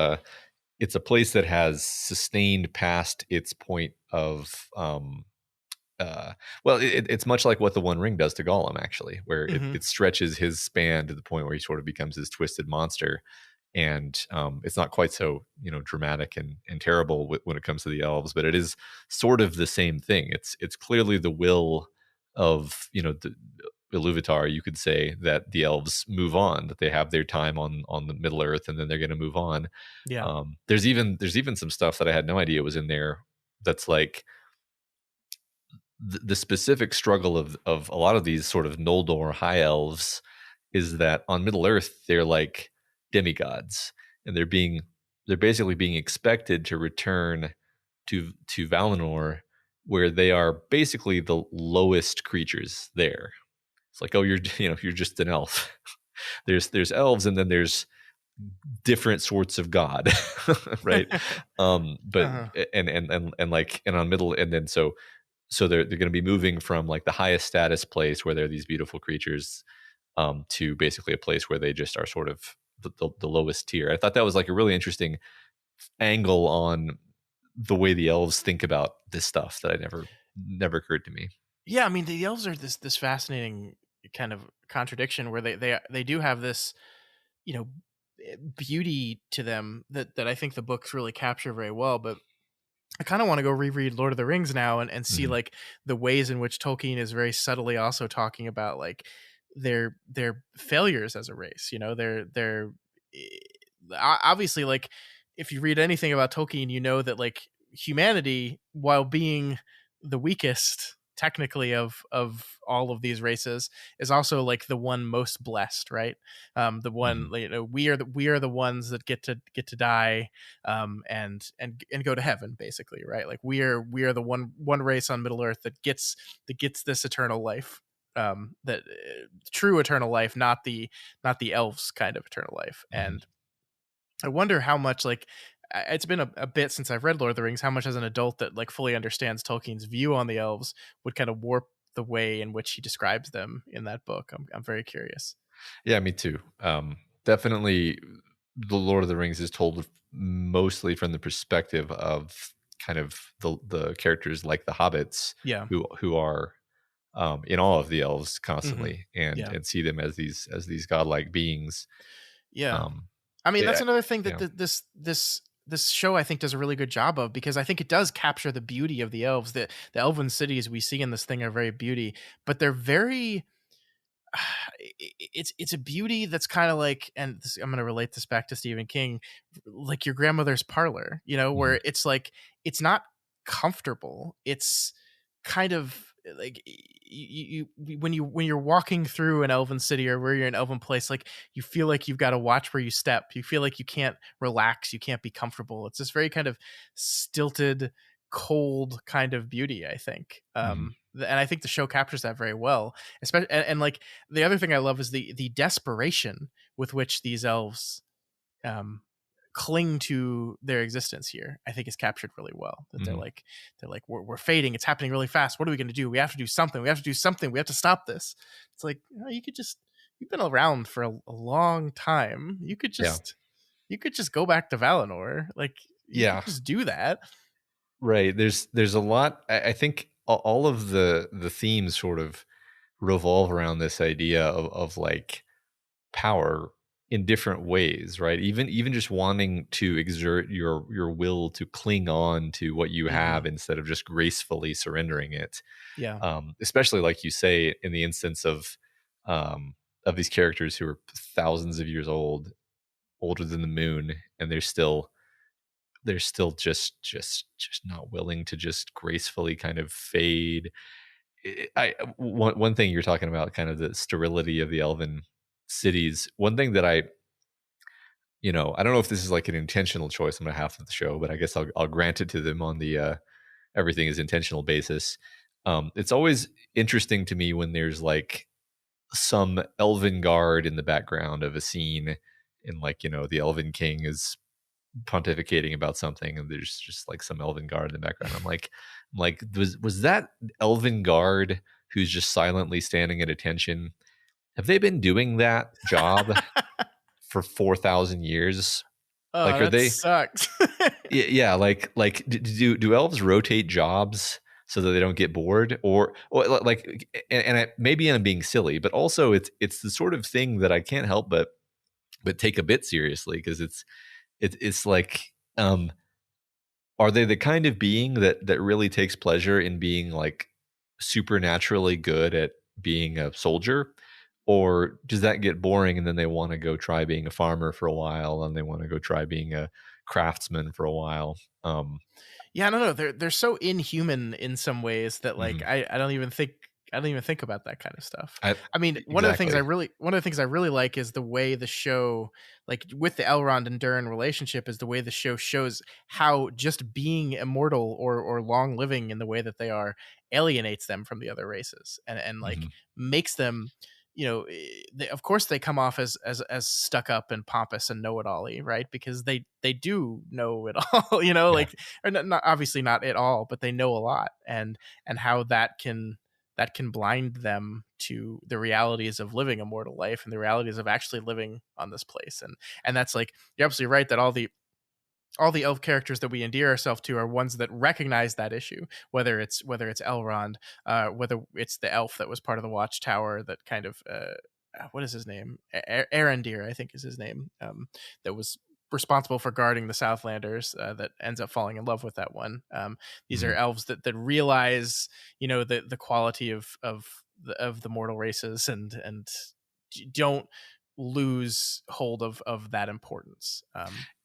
a place that has sustained past its point of uh, well, it's much like what the One Ring does to Gollum, actually, where Mm-hmm. it stretches his span to the point where he sort of becomes this twisted monster, and it's not quite so dramatic and terrible when it comes to the elves, but it is sort of the same thing. It's clearly the will of the Iluvatar, you could say, that the elves move on, that they have their time on the Middle Earth, and then they're going to move on. Yeah. There's even some stuff that I had no idea was in there. That's like the specific struggle of a lot of these sort of Noldor high elves is that on Middle Earth they're like demigods, and they're basically being expected to return to Valinor, where they are basically the lowest creatures there. It's like, oh, you're just an elf. There's elves, and then there's different sorts of god, right? But Uh-huh. and like, and on middle, and then so they're going to be moving from like the highest status place where they're these beautiful creatures, to basically a place where they just are sort of the lowest tier. I thought that was like a really interesting angle on the way the elves think about this stuff that I never occurred to me. Yeah, I mean, the elves are this fascinating kind of contradiction where they do have this, you know, beauty to them that I think the books really capture very well. But I kind of want to go reread Lord of the Rings now and see Mhm. like the ways in which Tolkien is very subtly also talking about like their failures as a race. They're obviously, like, if you read anything about Tolkien, you know that like humanity, while being the weakest technically of all of these races, is also like the one most blessed, right? The one, Mhm. we are the ones that get to die, and go to heaven, basically, right? Like we are the one race on Middle Earth that gets this eternal life, that true eternal life, not the elves kind of eternal life. Mhm. And I wonder how much, like, it's been a bit since I've read Lord of the Rings, how much as an adult that like fully understands Tolkien's view on the elves would kind of warp the way in which he describes them in that book. I'm very curious. Yeah, me too. Definitely, the Lord of the Rings is told mostly from the perspective of kind of the characters like the hobbits, Yeah. who are in awe of the elves Hmm. constantly, and Yeah. see them as these godlike beings. Yeah. Um, I mean, that's yeah, another thing that yeah. this show, I think, does a really good job of, because I think it does capture the beauty of the elves. The elven cities we see in this thing are very beauty, but they're very it's a beauty that's kind of like, and this, I'm going to relate this back to Stephen King, like your grandmother's parlor, Mhm. where it's like it's not comfortable. It's kind of like when you're walking through an elven city or where you're in an elven place, like you feel like you've got to watch where you step. You feel like you can't relax, you can't be comfortable. It's this very kind of stilted, cold kind of beauty, I think. Mhm. And I think the show captures that very well. Especially, and like the other thing I love is the desperation with which these elves um cling to their existence here. I think is captured really well. That they're Mhm. like we're fading. It's happening really fast. What are we going to do? We have to do something. We have to do something. We have to stop this. It's like, you could just, you've been around for a long time. Yeah. You could just go back to Valinor. Like, you could Yeah. just do that. Right. There's a lot. I think all of the themes sort of revolve around this idea of like power in different ways, right? Even just wanting to exert your will to cling on to what you Hmm. have instead of just gracefully surrendering it. Yeah. Especially like you say, in the instance of these characters who are thousands of years old, older than the moon, and they're still just not willing to just gracefully kind of fade. One thing you're talking about, kind of the sterility of the elven cities. One thing that I don't know if this is like an intentional choice on behalf of the show, but I guess I'll grant it to them on the everything is intentional basis. It's always interesting to me when there's like some elven guard in the background of a scene, and like, the Elven King is pontificating about something, and there's just like some elven guard in the background. I'm like, was that elven guard who's just silently standing at attention? Have they been doing that job for 4,000 years? Oh, Like, are that they? sucks. Yeah, like do elves rotate jobs so that they don't get bored, or like, and maybe I'm being silly, but also it's the sort of thing that I can't help but take a bit seriously, because it's like, are they the kind of being that really takes pleasure in being like supernaturally good at being a soldier, or does that get boring and then they want to go try being a farmer for a while, and they want to go try being a craftsman for a while? Yeah, I don't know. They're so inhuman in some ways that like Mhm. I don't even think about that kind of stuff. I I mean, Exactly. one of the things I really like is the way the show, like with the Elrond and Durin relationship, is the way the show shows how just being immortal or long living in the way that they are alienates them from the other races, and like Mhm. makes them, of course they come off as stuck up and pompous and know-it-all-y, right? Because they do know it all, Yeah. like, or not obviously not at all, but they know a lot, and how that can blind them to the realities of living a mortal life and the realities of actually living on this place. And that's like, you're absolutely right that all the elf characters that we endear ourselves to are ones that recognize that issue, whether it's Elrond, whether it's the elf that was part of the Watchtower that kind of, what is his name? Arendir, I think is his name, that was responsible for guarding the Southlanders, that ends up falling in love with that one. These are Mhm. elves that realize, the quality of the mortal races, and don't lose hold of that importance.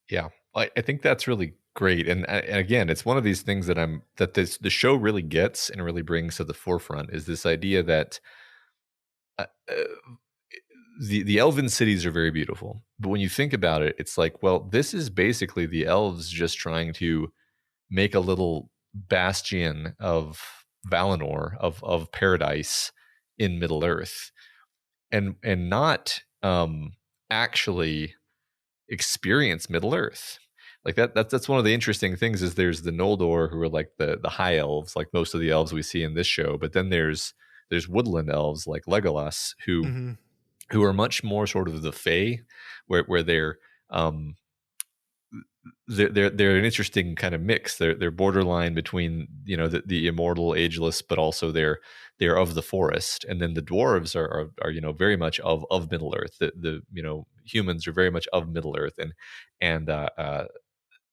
Yeah. I think that's really great, and again, it's one of these things that the show really gets and really brings to the forefront, is this idea that, uh, uh, the elven cities are very beautiful, but when you think about it, it's like, well, this is basically the elves just trying to make a little bastion of Valinor, of paradise in Middle Earth, and not actually experience Middle Earth. Like that's one of the interesting things, is there's the Noldor, who are like the high elves, like most of the elves we see in this show, but then there's woodland elves like Legolas, Hmm. who are much more sort of the Fae, where um they're an interesting kind of mix. They're borderline between, the immortal, ageless, but also they're of the forest. And then the dwarves are very much of Middle Earth. The humans are very much of Middle Earth, and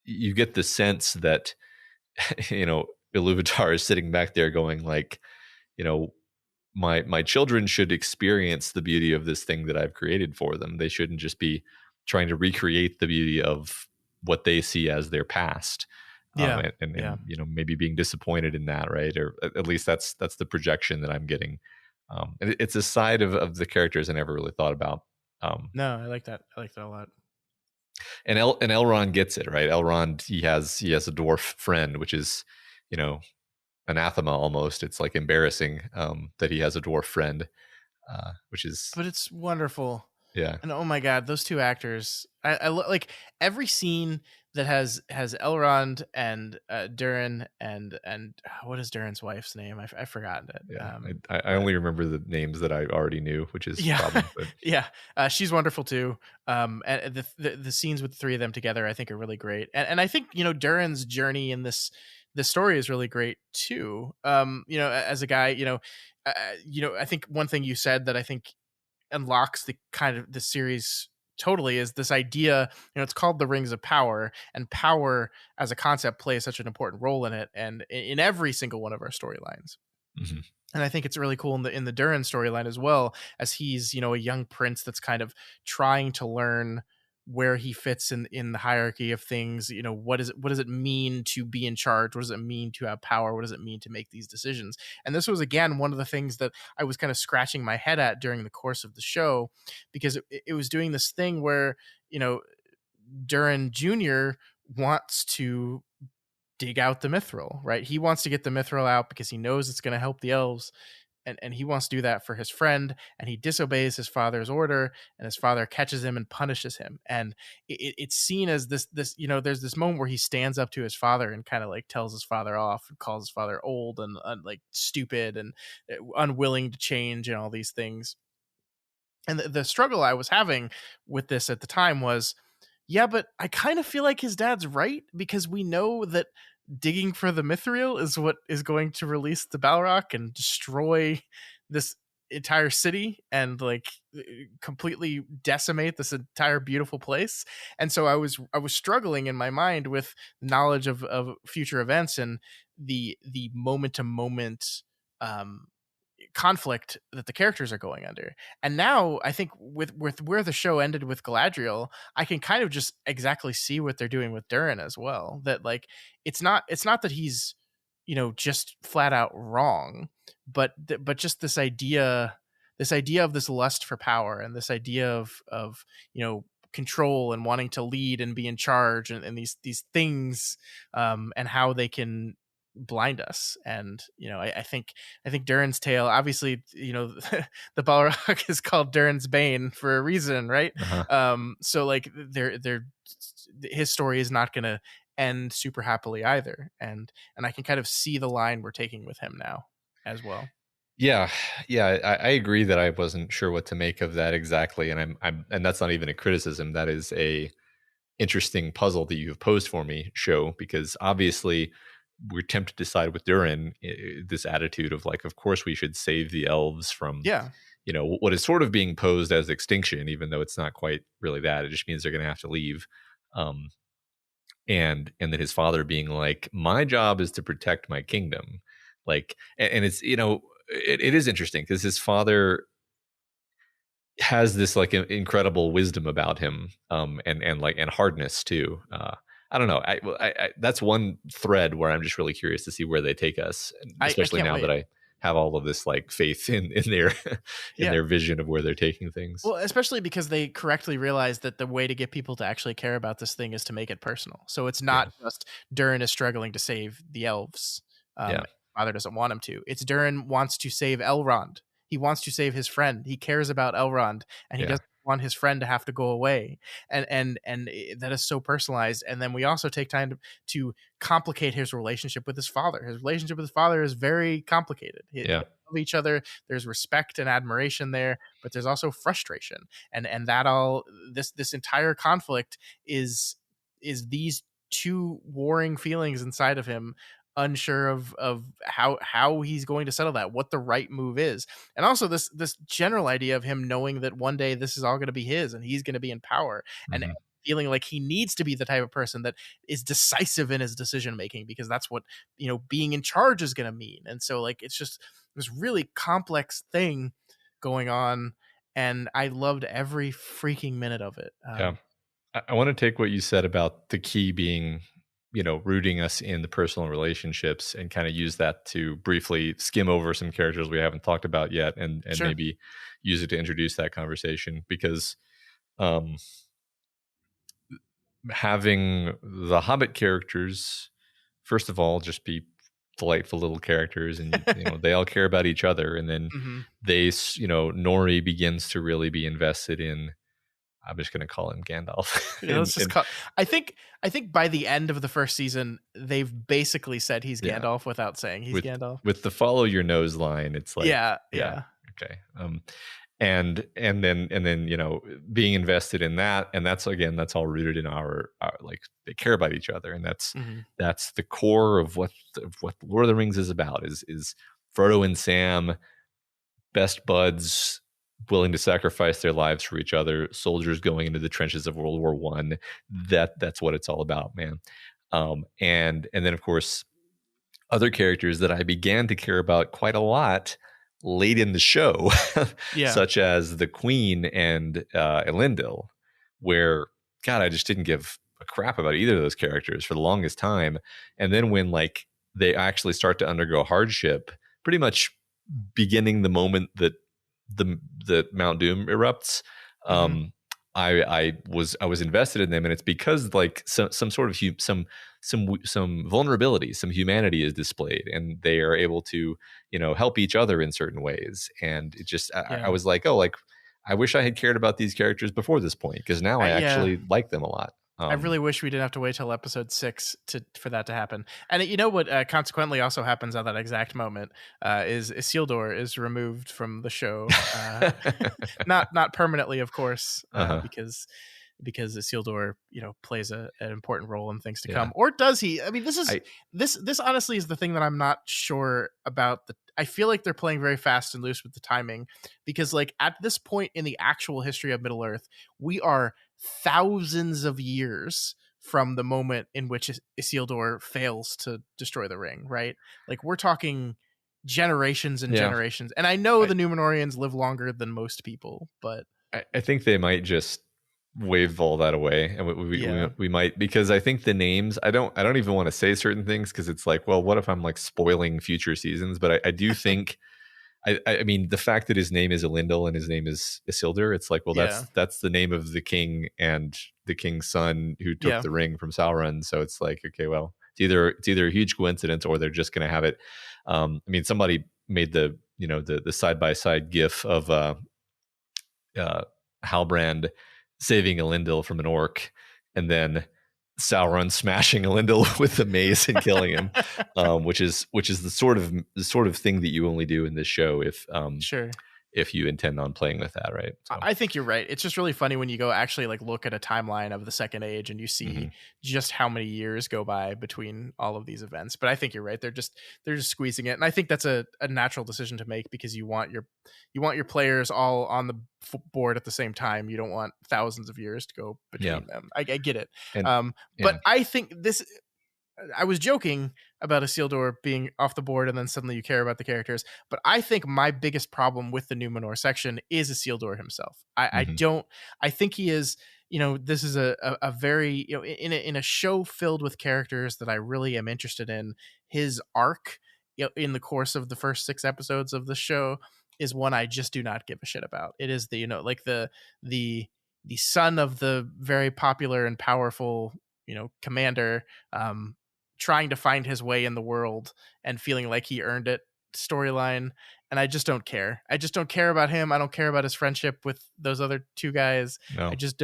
you get the sense that Iluvatar is sitting back there going like, you know my children should experience the beauty of this thing that I've created for them. They shouldn't just be trying to recreate the beauty of what they see as their past. Yeah. And Yeah. maybe being disappointed in that, right? Or at least that's the projection that I'm getting. It's a side of the characters I never really thought about. Um, No, I like that. I like that a lot. and Elrond gets it, right. Elrond, he has a dwarf friend, which is, you know anathema almost. It's like embarrassing, that he has a dwarf friend, which is, But it's wonderful. yeah. And oh my god, those two actors! Like every scene that has Elrond and, Durin, and what is Durin's wife's name? I've forgotten it. Yeah, I only remember the names that I already knew, which is a Yeah, problem. But yeah, she's wonderful too. And the scenes with the three of them together, I think, are really great. And I think, Durin's journey in this story is really great too. As a guy, I think one thing you said that I think unlocks the kind of the series totally is this idea. It's called the Rings of Power, and power as a concept plays such an important role in it, and in every single one of our storylines. mhm. And I think it's really cool in the Durin storyline as well, as he's, a young prince that's kind of trying to learn where he fits in the hierarchy of things. What does it mean to be in charge? What does it mean to have power? What does it mean to make these decisions? And this was, again, one of the things that I was kind of scratching my head at during the course of the show, because it was doing this thing where, Durin Jr. wants to dig out the mithril, right? He wants to get the mithril out because he knows it's going to help the elves, and he wants to do that for his friend, and he disobeys his father's order, and his father catches him and punishes him. And it's seen as this there's this moment where he stands up to his father and kind of like tells his father off and calls his father old and like stupid and unwilling to change and all these things. And the struggle I was having with this at the time was, yeah, but I kind of feel like his dad's right, because we know that digging for the mithril is what is going to release the Balrog and destroy this entire city and like completely decimate this entire beautiful place. And so I was struggling in my mind with knowledge of future events and the moment to moment conflict that the characters are going under. And now I think with where the show ended with Galadriel, I can kind of just exactly see what they're doing with Durin as well. That like it's not that he's, just flat out wrong, but just this idea of this lust for power and this idea of control and wanting to lead and be in charge and these things, and how they can blind us. And I think Durin's tale, obviously, the Balrog is called Durin's Bane for a reason, right? So like his story is not going to end super happily either, and I can kind of see the line we're taking with him now as well. Yeah, I agree that I wasn't sure what to make of that exactly, and and that's not even a criticism. That is a interesting puzzle that you have posed for me, show, because obviously we're tempted to side with Durin, this attitude of like, of course we should save the elves from, Yeah. What is sort of being posed as extinction, even though it's not quite really that. It just means they're going to have to leave. And then his father being like, my job is to protect my kingdom. Like, and it's, it is interesting because his father has this like incredible wisdom about him, and hardness too. I don't know. I that's one thread where I'm just really curious to see where they take us, especially now that I have all of this like faith in their in their vision of where they're taking things. Well, especially because they correctly realize that the way to get people to actually care about this thing is to make it personal. So it's not just Durin is struggling to save the elves. Father doesn't want him to. It's Durin wants to save Elrond. He wants to save his friend. He cares about Elrond, and he doesn't want his friend to have to go away. And that is so personalized. And then we also take time to complicate his relationship with his father. His relationship with his father is very complicated. They love each other. There's respect and admiration there, but there's also frustration. And that all this entire conflict is these two warring feelings inside of him, unsure of how he's going to settle that, what the right move is. And also this general idea of him knowing that one day this is all going to be his and he's going to be in power, and feeling like he needs to be the type of person that is decisive in his decision making, because that's what being in charge is going to mean. And so like it's just this really complex thing going on, and I loved every freaking minute of it. I want to take what you said about the key being rooting us in the personal relationships, and kind of use that to briefly skim over some characters we haven't talked about yet, and maybe use it to introduce that conversation, because having the Hobbit characters, first of all, just be delightful little characters, and they all care about each other, and then they Nori begins to really be invested in, I'm just going to call him Gandalf. I think by the end of the first season, they've basically said he's Gandalf without saying he's Gandalf. With the follow your nose line, it's like, okay. And then being invested in that, and that's all rooted in our like, they care about each other, and that's the core of what Lord of the Rings is about. Is Frodo and Sam, best buds, willing to sacrifice their lives for each other, soldiers going into the trenches of World War One. That's what it's all about, man. And then of course other characters that I began to care about quite a lot late in the show, such as the Queen and Elendil, where God, I just didn't give a crap about either of those characters for the longest time. And then when like they actually start to undergo hardship, pretty much beginning the moment that the Mount Doom erupts, I was invested in them, and it's because like some sort of some some vulnerability, some humanity is displayed, and they are able to, help each other in certain ways. And it just, I was like, oh, like, I wish I had cared about these characters before this point, because now I actually like them a lot. I really wish we didn't have to wait till episode 6 for that to happen. And you know what consequently also happens at that exact moment is Isildur is removed from the show. Not permanently, of course, because Isildur, plays an important role in things to come. Or does he? I mean, this honestly is the thing that I'm not sure about. I feel like they're playing very fast and loose with the timing, because like at this point in the actual history of Middle Earth, we are thousands of years from the moment in which Isildur fails to destroy the ring, right? Like we're talking generations and generations. And I know the Númenóreans live longer than most people, but I think they might just wave all that away, and we might, because I think the names, I don't even want to say certain things, because it's like, well, what if I'm like spoiling future seasons? But I do think I mean, the fact that his name is Elendil and his name is Isildur, it's like, well, that's the name of the king and the king's son who took the ring from Sauron. So it's like, okay, well, it's either a huge coincidence or they're just going to have it. I mean, somebody made the side by side GIF of Halbrand saving Elendil from an orc, and then Sauron smashing Elendil with the mace and killing him, which is the sort of thing that you only do in this show if you intend on playing with that, right? So. I think you're right. It's just really funny when you go actually like look at a timeline of the Second Age and you see just how many years go by between all of these events. But I think you're right. They're just squeezing it, and I think that's a natural decision to make, because you want your players all on the board at the same time. You don't want thousands of years to go between them. I get it. But I think this. I was joking about Isildur being off the board and then suddenly you care about the characters, but I think my biggest problem with the Númenor section is Isildur himself. I think he is, this is a very, in a show filled with characters that I really am interested in, his arc in the course of the first 6 episodes of the show is one I just do not give a shit about. It is the son of the very popular and powerful, commander, trying to find his way in the world and feeling like he earned it storyline. And I just don't care. I just don't care about him. I don't care about his friendship with those other 2 guys. No. I just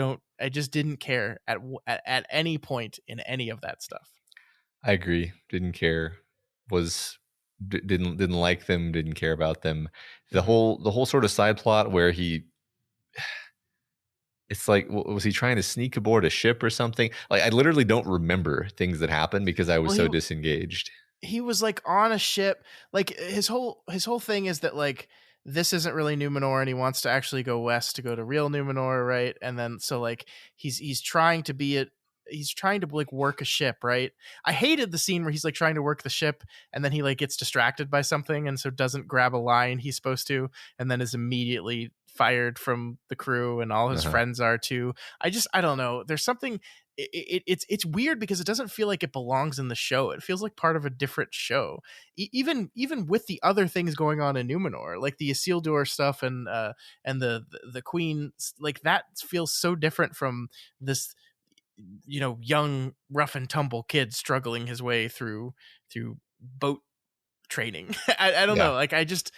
didn't care at any point in any of that stuff. I agree. Didn't care. Didn't like them. Didn't care about them. The whole sort of side plot where it's like, was he trying to sneak aboard a ship or something? Like, I literally don't remember things that happened because I was so disengaged. He was like on a ship. Like his whole thing is that like this isn't really Númenor, and he wants to actually go west to go to real Númenor, right? And then so like he's trying to be it. He's trying to like work a ship, right? I hated the scene where he's like trying to work the ship and then he like gets distracted by something and so doesn't grab a line he's supposed to, and then is immediately fired from the crew, and all his friends are too. I don't know. There's something. It's weird because it doesn't feel like it belongs in the show. It feels like part of a different show. Even with the other things going on in Númenor, like the Isildur stuff and the Queen, like that feels so different from this, young rough and tumble kid struggling his way through boat training. I don't know. Like I just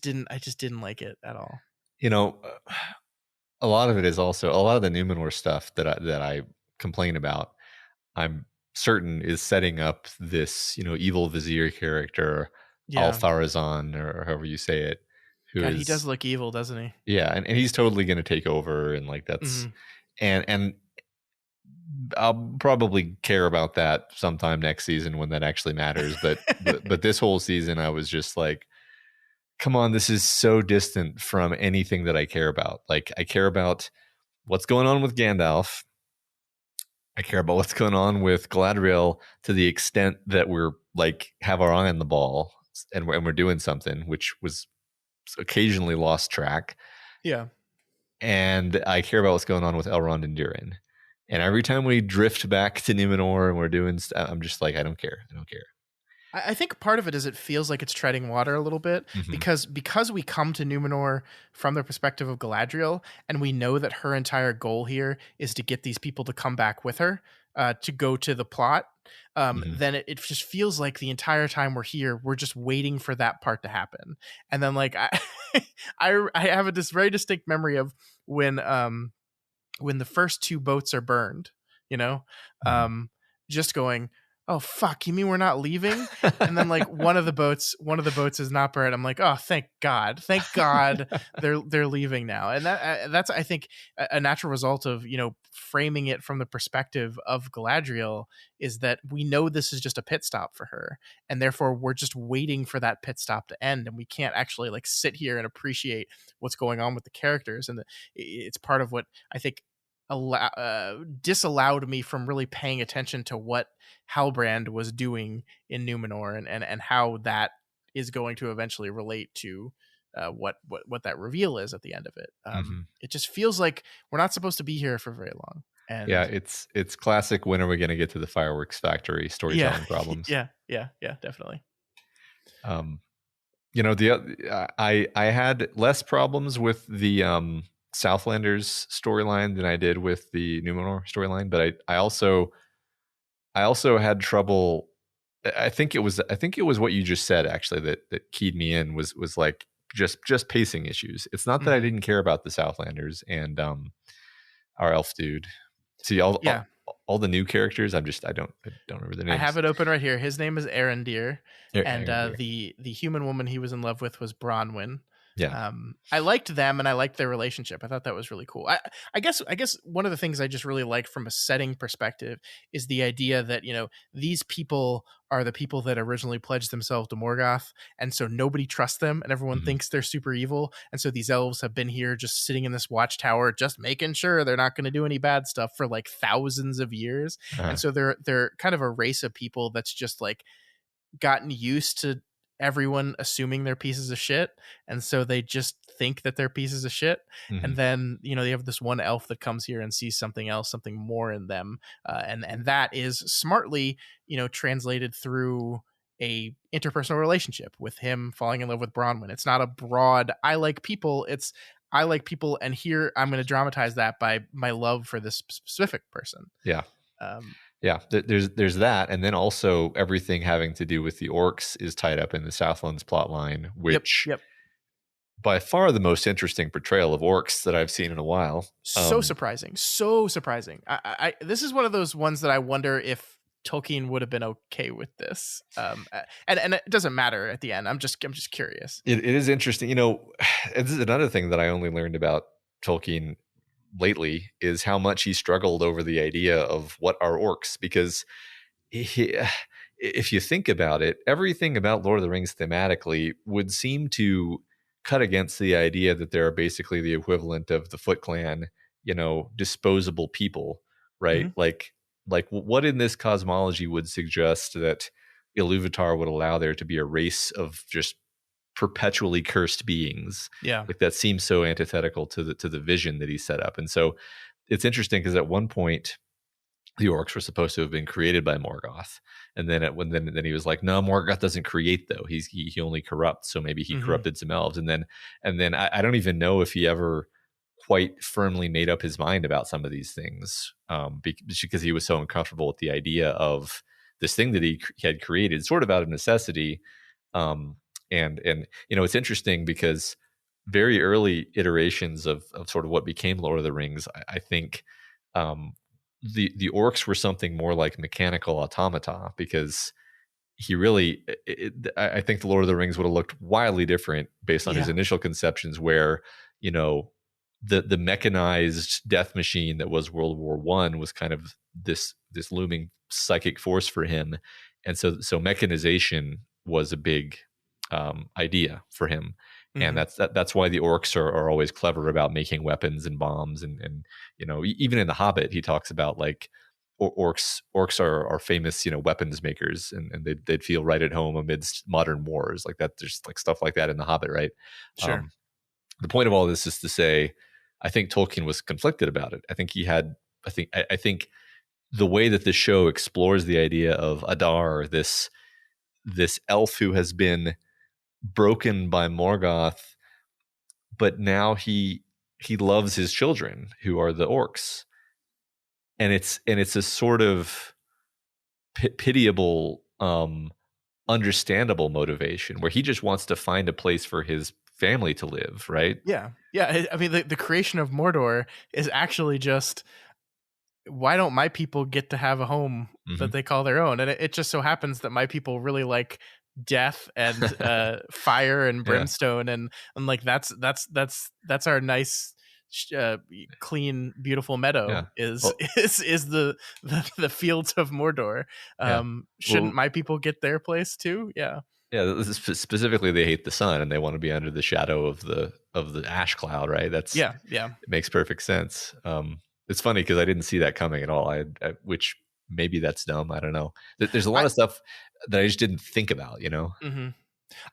didn't like it at all. A lot of it is also a lot of the Númenor stuff that I complain about. I'm certain is setting up this, evil vizier character, Altharazon, or however you say it. He does look evil, doesn't he? Yeah, and he's totally going to take over, and like that's and I'll probably care about that sometime next season when that actually matters. But this whole season, I was just like, come on, this is so distant from anything that I care about. Like, I care about what's going on with Gandalf. I care about what's going on with Galadriel to the extent that we're like have our eye on the ball and we're doing something, which was occasionally lost track. Yeah. And I care about what's going on with Elrond and Durin. And every time we drift back to Númenor and we're doing I'm just like, I don't care. I think part of it is it feels like it's treading water a little bit because we come to Númenor from the perspective of Galadriel, and we know that her entire goal here is to get these people to come back with her. to go to the plot, Mhm. then it just feels like the entire time we're here, we're just waiting for that part to happen. And then like I have this very distinct memory of when the first two boats are burned, you know, Mhm. um, just going, "Oh fuck, you mean we're not leaving?" And then like one of the boats is not burned. I'm like, "Oh, thank God, they're leaving now." And that's I think a natural result of framing it from the perspective of Galadriel is that we know this is just a pit stop for her, and therefore we're just waiting for that pit stop to end, and we can't actually like sit here and appreciate what's going on with the characters, and it's part of what I think disallowed me from really paying attention to what Halbrand was doing in Numenor, and how that is going to eventually relate to what that reveal is at the end of it. Mhm. It just feels like we're not supposed to be here for very long. Yeah, And it's classic. When are we going to get to the fireworks factory yeah, storytelling problems? yeah, definitely. Um, I had less problems with the Southlanders storyline than I did with the Numenor storyline, but I also had trouble. I think it was what you just said actually that keyed me in was like just pacing issues. It's not that I Hmm. didn't care about the Southlanders and our elf dude. See Yeah, all the new characters. I don't remember their I have names. it open right here. His name is Arendir, and Aaron Deere. the human woman he was in love with was Bronwyn. Yeah. I liked them, and I liked their relationship. I thought that was really cool. I guess one of the things I just really like from a setting perspective is the idea that these people are the people that originally pledged themselves to Morgoth, and so nobody trusts them, and everyone Mhm. thinks they're super evil. And so these elves have been here, just sitting in this watchtower, just making sure they're not going to do any bad stuff for like thousands of years. And Uh-huh. so they're kind of a race of people that's just like gotten used to everyone assuming they're pieces of shit, and so they just think that they're pieces of shit. And Mhm. then they have this one elf that comes here and sees something else, something more in them, and that is smartly translated through a interpersonal relationship with him falling in love with Bronwyn. It's not a broad I like people, it's I like people, and here I'm going to dramatize that by my love for this specific person. Yeah. um, Yeah, there's that, and then also everything having to do with the orcs is tied up in the Southlands plot line, yep, which yep. by far the most interesting portrayal of orcs that I've seen in a while. So surprising, so surprising. This is one of those ones that I wonder if Tolkien would have been okay with this. And it doesn't matter at the end. I'm just curious. It is interesting, this is another thing that I only learned about Tolkien lately is how much he struggled over the idea of what are orcs, because he, if you think about it, everything about Lord of the Rings thematically would seem to cut against the idea that there are basically the equivalent of the Foot Clan, disposable people, right? Hmm. Like what in this cosmology would suggest that Iluvatar would allow there to be a race of just perpetually cursed beings? Yeah. Like that seems so antithetical to the vision that he set up. And so it's interesting because at one point the orcs were supposed to have been created by Morgoth, and then then he was like, no, Morgoth doesn't create though. He only corrupts. So maybe he Hmm. corrupted some elves, and then I don't even know if he ever quite firmly made up his mind about some of these things, because he was so uncomfortable with the idea of this thing that he had created, sort of out of necessity. Um, and it's interesting because very early iterations of sort of what became Lord of the Rings, I think. Um, the orcs were something more like mechanical automata, because he really I think the Lord of the Rings would have looked wildly different based on his Yeah. initial conceptions, where you know the mechanized death machine that was World War One was kind of this looming psychic force for him, and so mechanization was a big idea for him. And Hmm. that's why the orcs are always clever about making weapons and bombs, and even in the Hobbit he talks about like orcs are famous weapons makers, and they'd feel right at home amidst modern wars like that. There's like stuff like that in the Hobbit, right? Sure. um, the point of all this is to say I think Tolkien was conflicted about it. I think the way that this show explores the idea of Adar, this elf who has been broken by Morgoth, but now he loves his children who are the orcs, it's a sort of pitiable, understandable motivation where he just wants to find a place for his family to live, right? Yeah. I mean, the creation of Mordor is actually just, why don't my people get to have a home Mm-hmm. that they call their own? And it just so happens that my people really like death and fire and Yeah. brimstone, and like that's our nice clean beautiful Yeah. meadow is Well, is the fields of Mordor. yeah. Shouldn't Well, my people get their place too? Yeah. yeah. Specifically, they hate the sun and they want to be under the shadow of the ash cloud, right? Yeah. Yeah. It makes perfect sense. It's funny because I didn't see that coming at all. Which maybe that's dumb. I don't know. There's a lot I of stuff that I just didn't think about. hmm Yeah.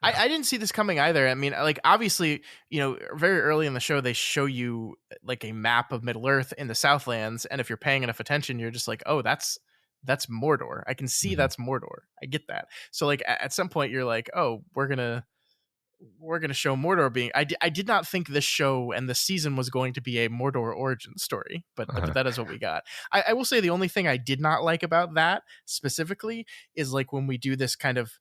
I didn't see this coming either. I mean, like, obviously, very early in the show, they show you like a map of Middle Earth in the Southlands, and if you're paying enough attention, you're just like, oh, that's Mordor. I can see Hmm. that's Mordor. I get that. So like at some point, you're like, oh, we're gonna show Mordor being. I did not think this show and this season was going to be a Mordor origin story, but Uh-huh. that is what we got. I will say the only thing I did not like about that specifically is like when we do this kind of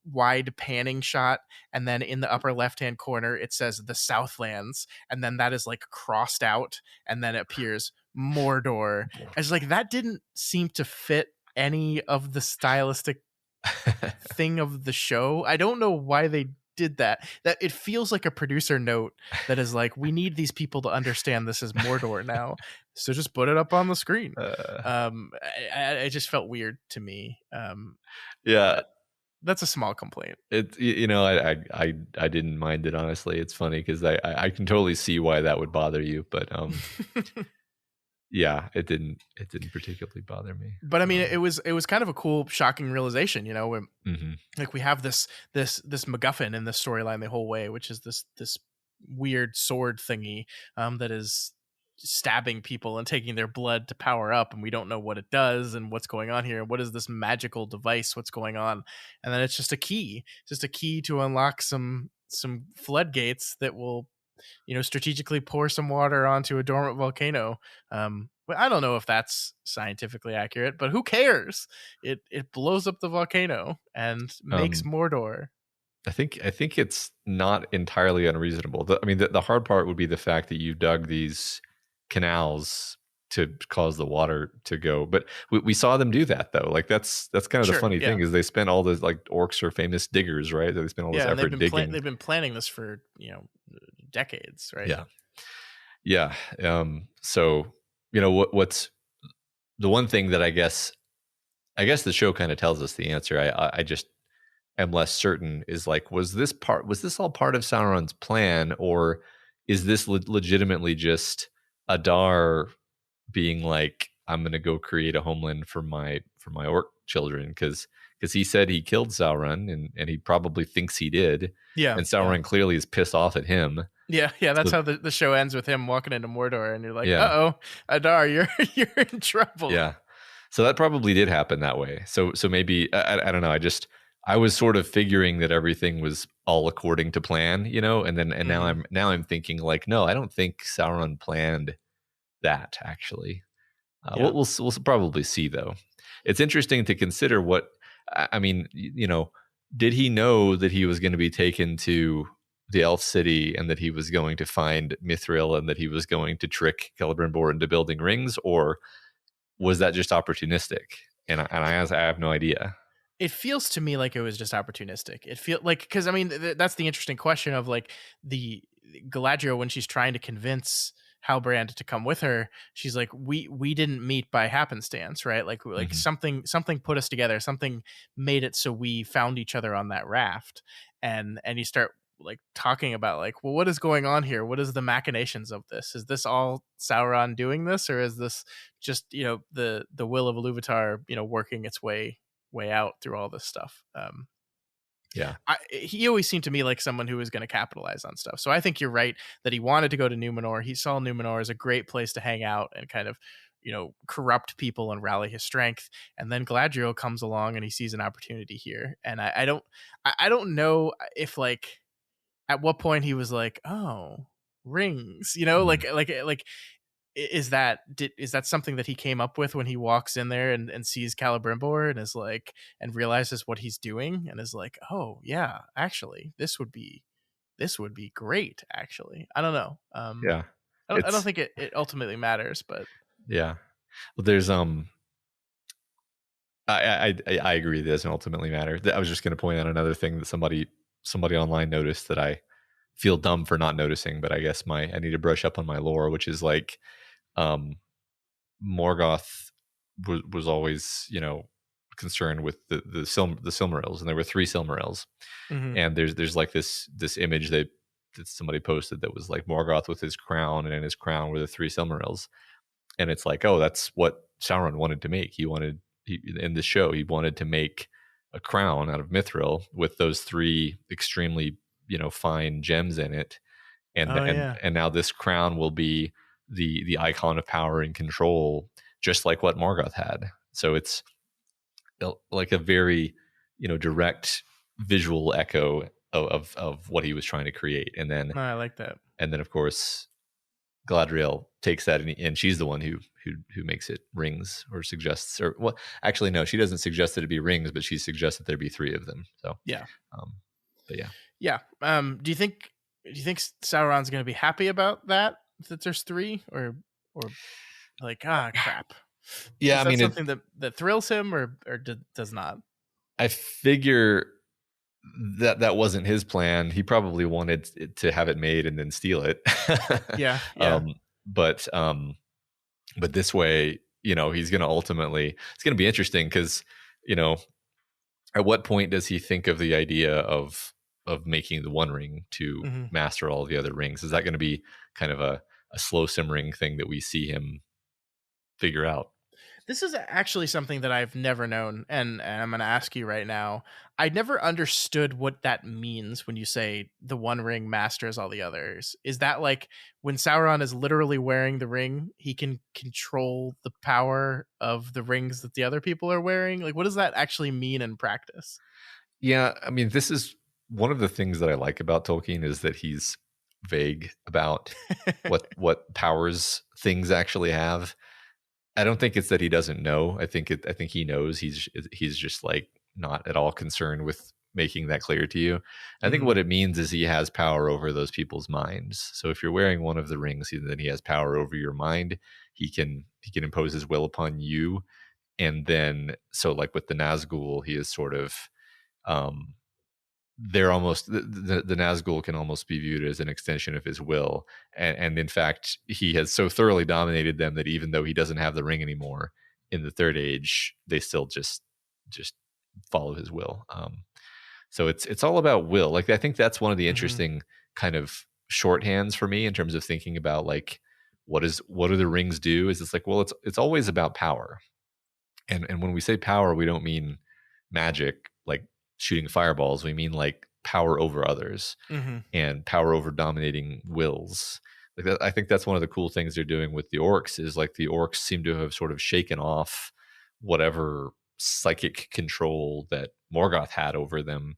wide panning shot, and then in the upper left hand corner it says the Southlands, and then that is like crossed out, and then it appears Mordor. I was like, that didn't seem to fit any of the stylistic thing of the show. I don't know why they did that. That it feels like a producer note that is like, we need these people to understand this is Mordor now, so just put it up on the screen. uh, It just felt weird to me. yeah. But that's a small complaint. I didn't mind it, honestly. It's funny because I can totally see why that would bother you, but yeah, it didn't particularly bother me. But I mean, it was kind of a cool, shocking realization, when Mm-hmm. like we have this MacGuffin in this storyline the whole way, which is this weird sword thingy that is stabbing people and taking their blood to power up, and we don't know what it does and what's going on here. What is this magical device? What's going on? And then it's just a key to unlock some floodgates that will strategically pour some water onto a dormant volcano. But I don't know if that's scientifically accurate, but who cares? It blows up the volcano and makes Um, Mordor. I think it's not entirely unreasonable. I mean, the hard part would be the fact that you dug these canals to cause the water to go. But we saw them do that though. Like that's kind of the Sure, funny yeah, thing is they spent all this, like, orcs are famous diggers, right? They spent all this yeah, and they've effort been digging. they've been planning this for decades, right? Yeah, yeah. So what's the one thing that I guess the show kind of tells us the answer. I just am less certain is like, was this all part of Sauron's plan, or is this legitimately just Adar being like, I'm gonna go create a homeland for my orc children, because he said he killed Sauron, and he probably thinks he did, Yeah, and yeah, Sauron clearly is pissed off at him. yeah. That's So how the show ends, with him walking into Mordor, and you're like, yeah, uh oh, Adar, you're you're in trouble. yeah. So that probably did happen that way. So maybe I don't know. I was sort of figuring that everything was all according to plan, and then now Hmm. I'm thinking like, no, I don't think Sauron planned that actually. Yeah. We'll probably see though. It's interesting to consider what I mean. Did he know that he was going to be taken to the Elf City and that he was going to find Mithril and that he was going to trick Celebrimbor into building rings, or was that just opportunistic? And I have no idea. It feels to me like it was just opportunistic. It feel like, because I mean, that's the interesting question of like the Galadriel, when she's trying to convince Halbrand to come with her, she's like, we didn't meet by happenstance, right? Like Hmm. something put us together, something made it so we found each other on that raft. And you start like talking about like, well, what is going on here? What is the machinations of this? Is this all Sauron doing this, or is this just the will of Iluvatar working its way out through all this stuff? Yeah. He always seemed to me like someone who was going to capitalize on stuff. So I think you're right that he wanted to go to Numenor. He saw Numenor as a great place to hang out and kind of, corrupt people and rally his strength. And then Galadriel comes along and he sees an opportunity here. And I don't know if like at what point he was like, oh, rings, Mhm. like is that something that he came up with when he walks in there and sees Celebrimbor and is like, and realizes what he's doing and is like, oh yeah, actually this would be great. Actually, I don't know. Yeah, I don't it's think it ultimately matters, but yeah. Well, there's I agree. It doesn't ultimately matter. I was just going to point out another thing that somebody online noticed that I feel dumb for not noticing, but I guess I need to brush up on my lore, which is like um, Morgoth was always concerned with the Silmarils, and there were 3 Silmarils, mm-hmm. and there's like this image that somebody posted that was like Morgoth with his crown, and in his crown were the 3 Silmarils, and it's like, oh, that's what Sauron wanted to make. In the show, he wanted to make a crown out of mithril with those 3 extremely fine gems in it, and Oh and yeah. and now this crown will be the icon of power and control, just like what Morgoth had. So it's like a very direct visual echo of what he was trying to create, and then No, I like that. of course Galadriel takes that, and she's the one who makes it rings, or suggests, or well, actually no, she doesn't suggest that it be rings, but she suggests that there be 3 of them. So Yeah. but yeah. Yeah. Do you think Sauron's going to be happy about that there's 3, or like, ah, crap? Yeah, Is I that mean, something that thrills him, or does not? I figure that wasn't his plan. He probably wanted to have it made and then steal it. Yeah. Yeah. um, but this way, he's going to ultimately, it's going to be interesting because, you know, at what point does he think of the idea of making the One Ring to Mm-hmm. master all the other rings? Is that going to be kind of a slow simmering thing that we see him figure out? This is actually something that I've never known, and I'm going to ask you right now. I never understood what that means when you say the One Ring masters all the others. Is that like when Sauron is literally wearing the ring, he can control the power of the rings that the other people are wearing? Like, what does that actually mean in practice? Yeah, I mean, this is one of the things that I like about Tolkien, is that he's vague about what powers things actually have. I don't think it's that he doesn't know. I think he knows. He's just like not at all concerned with making that clear to you. I think Mm-hmm. what it means is he has power over those people's minds. So if you're wearing one of the rings, then he has power over your mind. He can impose his will upon you, and then so like with the Nazgul, he is sort of um they're almost the Nazgul can almost be viewed as an extension of his will, and in fact he has so thoroughly dominated them that even though he doesn't have the ring anymore in the Third Age, they still just follow his will. So it's all about will. Like, I think that's one of the Mm-hmm. interesting kind of shorthands for me in terms of thinking about like what do the rings do. Is it's like, well, it's always about power, and when we say power, we don't mean magic like shooting fireballs. We mean like power over others Mm-hmm. and power over dominating wills. Like that, I think that's one of the cool things they're doing with the orcs, is like the orcs seem to have sort of shaken off whatever psychic control that Morgoth had over them,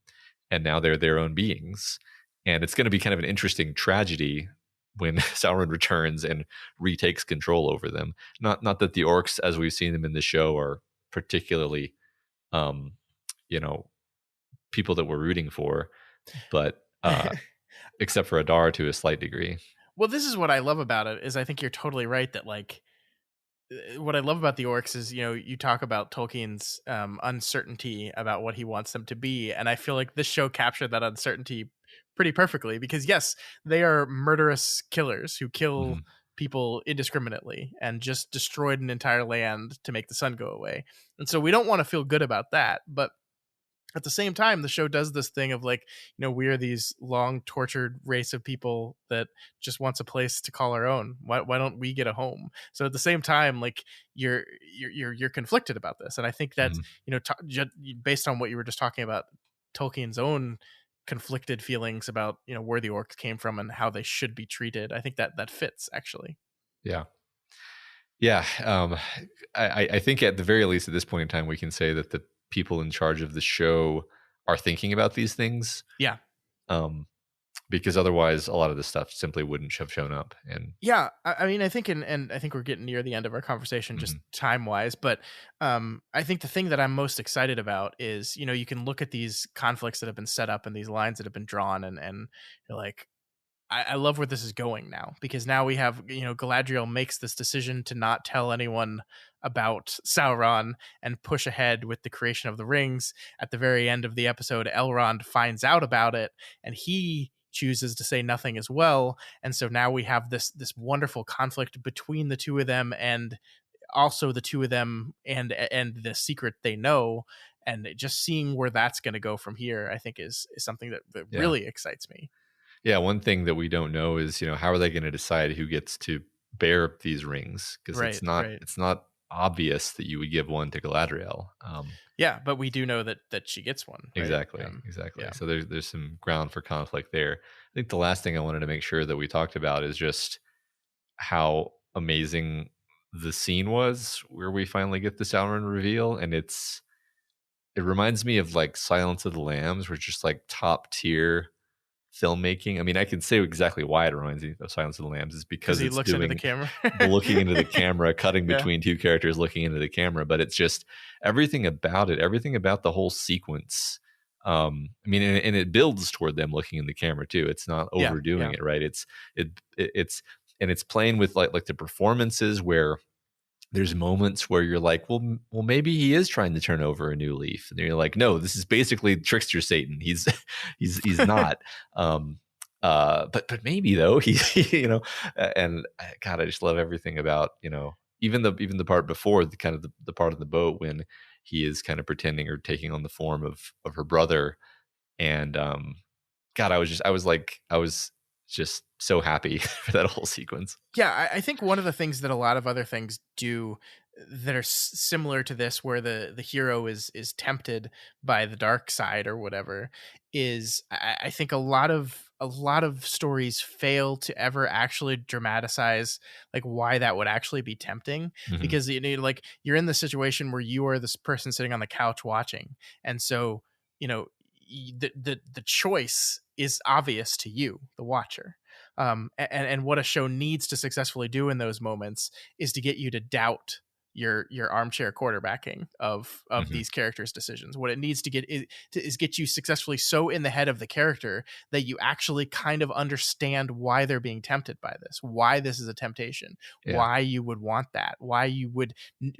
and now they're their own beings. And it's going to be kind of an interesting tragedy when Sauron returns and retakes control over them. Not that the orcs, as we've seen them in the show, are particularly, um, you know, people that we're rooting for, but except for Adar to a slight degree. Well, this is what I love about it, is I think you're totally right that like what I love about the orcs is, you talk about Tolkien's uncertainty about what he wants them to be, and I feel like this show captured that uncertainty pretty perfectly, because yes, they are murderous killers who kill Mm-hmm. people indiscriminately and just destroyed an entire land to make the sun go away. And so we don't want to feel good about that, but at the same time, the show does this thing of like, we are these long tortured race of people that just wants a place to call our own. Why don't we get a home? So at the same time, like you're conflicted about this, and I think that Mm-hmm. based on what you were just talking about, Tolkien's own conflicted feelings about where the orcs came from and how they should be treated. I think that fits actually. Yeah. Yeah. I think at the very least at this point in time, we can say that the people in charge of the show are thinking about these things. Yeah. Um, because otherwise a lot of this stuff simply wouldn't have shown up. And yeah, I mean, I think, and I think we're getting near the end of our conversation, just mhm, time wise. But I think the thing that I'm most excited about is, you can look at these conflicts that have been set up and these lines that have been drawn, and you're like, I love where this is going now, because now we have, Galadriel makes this decision to not tell anyone about Sauron and push ahead with the creation of the rings. At the very end of the episode, Elrond finds out about it and he chooses to say nothing as well. And so now we have this wonderful conflict between the two of them, and also the two of them and the secret they know. And just seeing where that's going to go from here, I think is something that yeah. really excites me. Yeah, one thing that we don't know is, how are they going to decide who gets to bear these rings? Because Right, right. it's not obvious that you would give one to Galadriel. Yeah, but we do know that she gets one, right? Exactly. Yeah, So there's some ground for conflict there. I think the last thing I wanted to make sure that we talked about is just how amazing the scene was where we finally get the Sauron reveal, and it reminds me of like Silence of the Lambs, which is just like top tier filmmaking. I mean, I can say exactly why it reminds me of Silence of the Lambs is because because he it's looks into the doing camera. the looking into the camera, cutting Yeah, between two characters looking into the camera, but it's just everything about it, everything about the whole sequence. I mean, and it builds toward them looking in the camera too. It's not yeah, overdoing yeah, it, right? It's and it's playing with like the performances where there's moments where you're like, well, maybe he is trying to turn over a new leaf, and you're like, no, this is basically trickster Satan. He's he's not. Um, but maybe though and God, I just love everything about even the part before the kind of the part of the boat when he is kind of pretending or taking on the form of her brother, and God, I was just so happy for that whole sequence. yeah. I think one of the things that a lot of other things do that are similar to this, where the hero is tempted by the dark side or whatever, is I think a lot of stories fail to ever actually dramatize like why that would actually be tempting, Hmm. because like you're in the situation where you are this person sitting on the couch watching, and so you know the choice is obvious to you, the watcher. And what a show needs to successfully do in those moments is to get you to doubt your armchair quarterbacking of Hmm. these characters' decisions. What it needs to get is get you successfully so in the head of the character that you actually kind of understand why they're being tempted by this, why this is a temptation, Yeah, why you would want that, why you would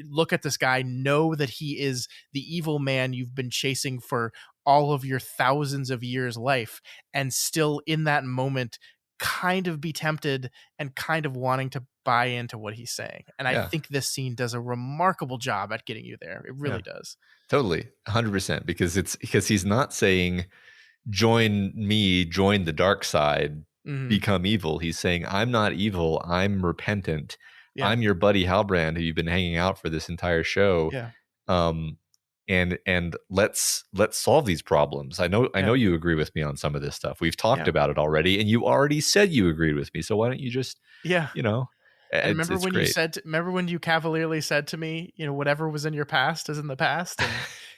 look at this guy, know that he is the evil man you've been chasing for all of your thousands of years life, and still in that moment kind of be tempted and kind of wanting to buy into what he's saying. And I yeah, think this scene does a remarkable job at getting you there. It yeah. really does. Totally, 100%. Because he's not saying join me, join the dark side, Hmm. become evil. He's saying I'm not evil. I'm repentant. Yeah. I'm your buddy Halbrand, who you've been hanging out for this entire show. Yeah. Um, and let's solve these problems. I know Yeah. you agree with me on some of this stuff. We've talked Yeah. about it already, and you already said you agreed with me. So why don't you just Yeah. you know? And It's great. remember when you cavalierly said to me, whatever was in your past is in the past and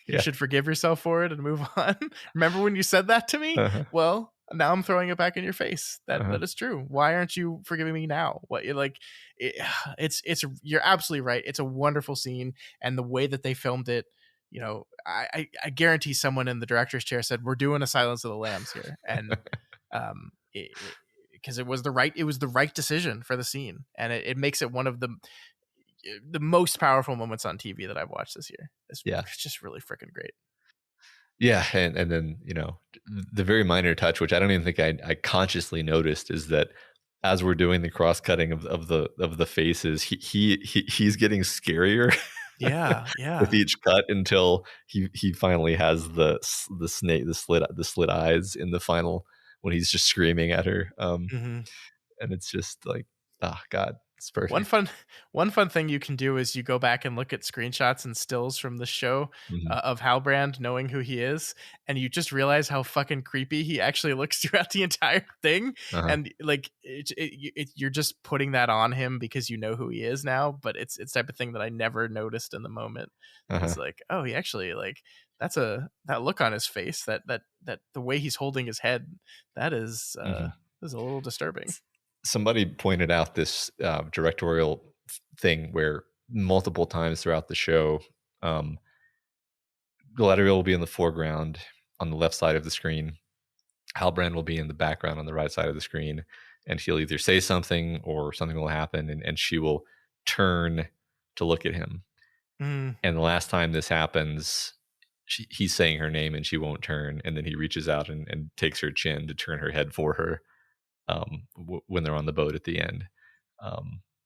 you Yeah. should forgive yourself for it and move on. Remember when you said that to me? Uh-huh. Well, now I'm throwing it back in your face. That Uh-huh. that is true. Why aren't you forgiving me now? What you like it, it's you're absolutely right. It's a wonderful scene, and the way that they filmed it, I guarantee someone in the director's chair said, "We're doing a Silence of the Lambs here." And um because it was the right decision for the scene, and it makes it one of the most powerful moments on TV that I've watched this year. Yeah. It's just really freaking great. Yeah, and then the very minor touch, which I don't even think I consciously noticed, is that as we're doing the cross cutting of the faces, he's getting scarier Yeah, with yeah. each cut until he finally has the snake the slit eyes in the final when he's just screaming at her, Hmm. and it's just like, oh God, It's One perfect. fun one fun thing you can do is you go back and look at screenshots and stills from the show Mhm. of Halbrand knowing who he is, and you just realize how fucking creepy he actually looks throughout the entire thing. Uh-huh. And like you're just putting that on him because you know who he is now. But it's type of thing that I never noticed in the moment. Uh-huh. Is like, oh, he actually like that look on his face, that the way he's holding his head, that Mhm. is a little disturbing. Somebody pointed out this directorial thing where multiple times throughout the show, um, Galadriel will be in the foreground on the left side of the screen. Halbrand will be in the background on the right side of the screen, and he'll either say something or something will happen, and she will turn to look at him. Mm. And the last time this happens, he's saying her name and she won't turn, and then he reaches out and takes her chin to turn her head for her when they're on the boat at the end.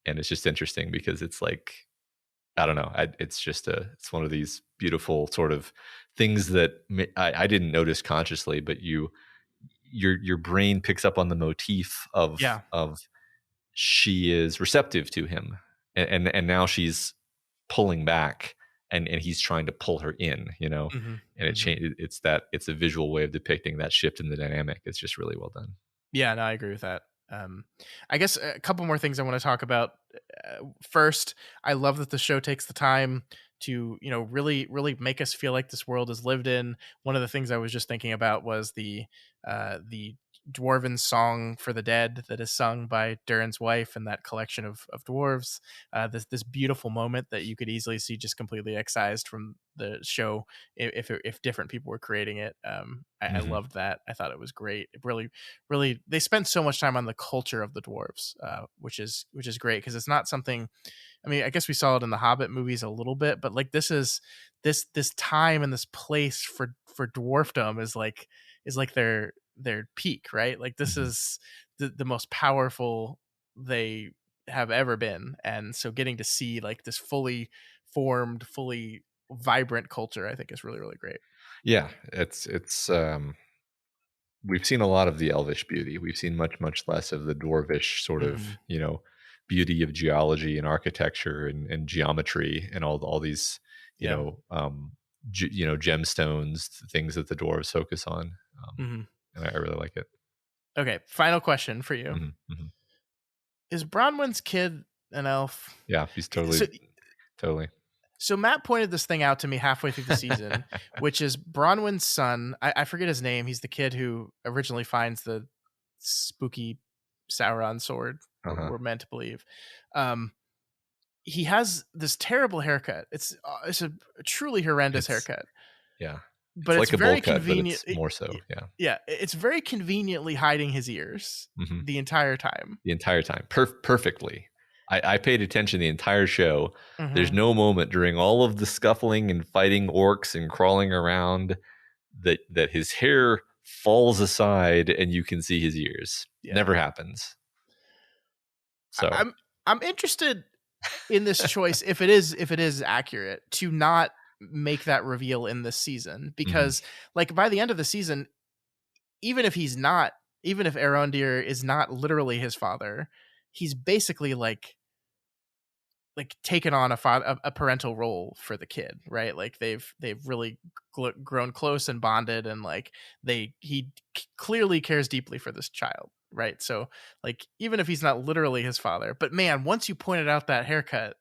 And it's just interesting because it's like, I don't know, it's one of these beautiful sort of things that I didn't notice consciously, but your brain picks up on the motif Yeah. of she is receptive to him, and now she's pulling back, and he's trying to pull her in, Hmm. and Hmm. it's a visual way of depicting that shift in the dynamic. It's just really well done. Yeah, no, I agree with that. I guess a couple more things I want to talk about. First, I love that the show takes the time to, really, really make us feel like this world is lived in. One of the things I was just thinking about was the dwarven song for the dead that is sung by Durin's wife and that collection of dwarves. This beautiful moment that you could easily see just completely excised from the show if different people were creating it. I Hmm. loved that. I thought it was great. It really they spent so much time on the culture of the dwarves, which is great because it's not something. I mean, I guess we saw it in the Hobbit movies a little bit, but like this time and this place for dwarfdom is like their peak, right? Like this Hmm. is the most powerful they have ever been, and so getting to see like this fully formed, fully vibrant culture, I think is really really great. Yeah, it's we've seen a lot of the elvish beauty. We've seen much less of the dwarvish sort of, Hmm. beauty of geology and architecture and geometry and all these, you Yeah. know, gemstones, things that the dwarves focus on. Hmm. And I really like it. Okay, final question for you: Hmm. Hmm. Is Bronwyn's kid an elf? Yeah, he's So totally. so Matt pointed this thing out to me halfway through the season, which is Bronwyn's son. I forget his name. He's the kid who originally finds the spooky Sauron sword. Uh-huh. We're meant to believe. Um, he has this terrible haircut. It's a truly horrendous It's haircut, yeah. but It's it's like a bowl very cut, but convenient. it's more so. Yeah. Yeah, it's very conveniently hiding his ears Hmm. the entire time. The entire time, perfectly. I paid attention the entire show. There's Hmm. no moment during all of the scuffling and fighting orcs and crawling around that his hair falls aside and you can see his ears. Yeah, Never happens. I- So, I'm I'm interested in this choice if it is accurate to not make that reveal in this season, mhm. because like by the end of the season, even if he's not even if Arondir is not literally his father, he's basically like taken on a parental role for the kid, right? Like they've really grown close and bonded, and like he clearly cares deeply for this child, right? So like even if he's not literally his father, but man, once you pointed out that haircut,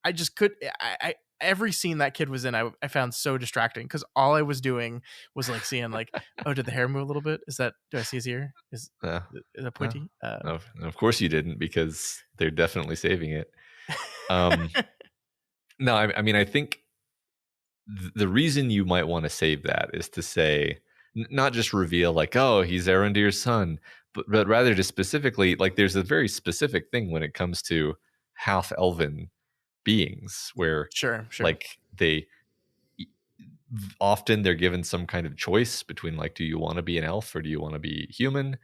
I just could I every scene that kid was in, I found so distracting because all I was doing was like seeing like, oh, did the hair move a little bit? Do I see his ear? uh, Is that uh, pointy? no, of course you didn't, because they're definitely saving it. Um, no, I mean, I think the reason you might want to save that is to say, not just reveal like, oh, he's Arondir's son, but rather to specifically, like, there's a very specific thing when it comes to half elven beings where, Sure, sure. like, they often they're given some kind of choice between, like, do you want to be an elf or do you want to be human?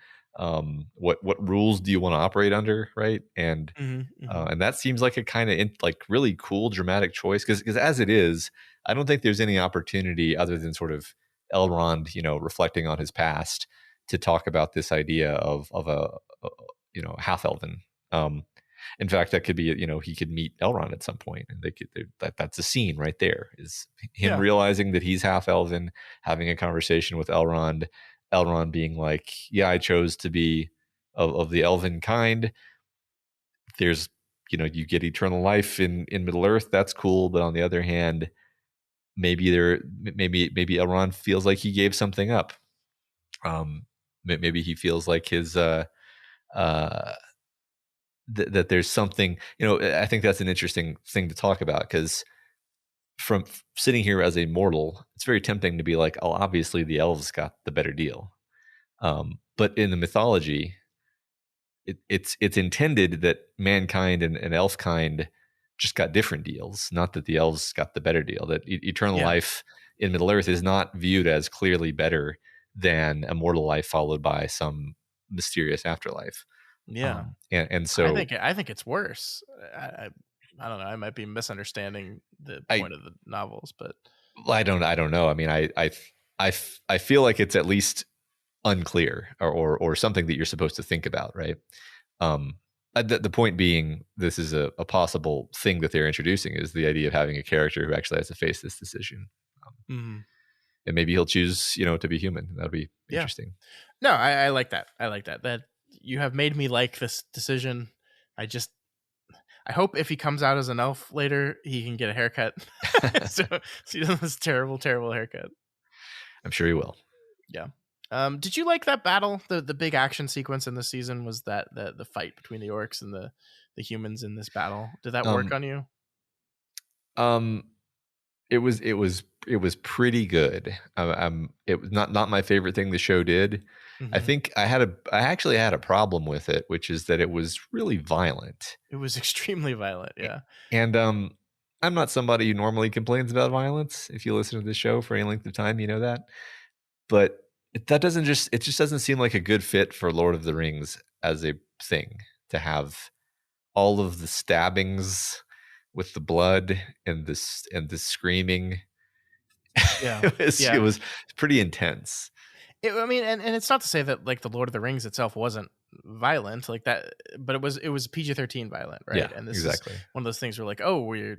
What rules do you want to operate under, right? Hmm. Hmm. And that seems like a kind of like really cool dramatic choice, because as it is, I don't think there's any opportunity other than sort of Elrond, reflecting on his past, to talk about this idea of a half elven. Um, In fact, that could be, he could meet Elrond at some point, and that's a scene right there. Is him Yeah. realizing that he's half elven, having a conversation with Elrond, Elrond being like, "Yeah, I chose to be of the elven kind. There's, you get eternal life in Middle Earth. That's cool, but on the other hand, maybe Elrond feels like he gave something up. Maybe he feels like his that there's something. I think that's an interesting thing to talk about, because from sitting here as a mortal, it's very tempting to be like, oh, obviously the elves got the better deal. But in the mythology, it's intended that mankind and elf kind just got different deals, not that the elves got the better deal. That eternal Yeah. life in Middle Earth is not viewed as clearly better than a mortal life followed by some mysterious afterlife. Yeah. And so I think it's worse. I don't know. I might be misunderstanding the I point of the novels, but I don't know. I mean, I feel like it's at least unclear, or something that you're supposed to think about, right? The point being, this is a possible thing that they're introducing, is the idea of having a character who actually has to face this decision. mm-hmm. And maybe he'll choose, to be human. That'll be Yeah. interesting. No, I like that. I like that. That you have made me like this decision. I hope if he comes out as an elf later, he can get a haircut. so he doesn't have this terrible, terrible haircut. I'm sure he will. Yeah. Did you like that battle? The big action sequence in the season was that the fight between the orcs and the humans in this battle. Did that work on you? It was pretty good. It was not my favorite thing the show did. Mm-hmm. I think I actually had a problem with it, which is that it was really violent. It was extremely violent. Yeah. And I'm not somebody who normally complains about violence. If you listen to the show for any length of time, you know that. But it just doesn't seem like a good fit for Lord of the Rings as a thing, to have all of the stabbings with the blood and the screaming. Yeah. It was pretty intense. I mean, and it's not to say that like the Lord of the Rings itself wasn't violent like that, but it was PG-13 violent, right? Yeah, And this exactly. is one of those things where like, oh, we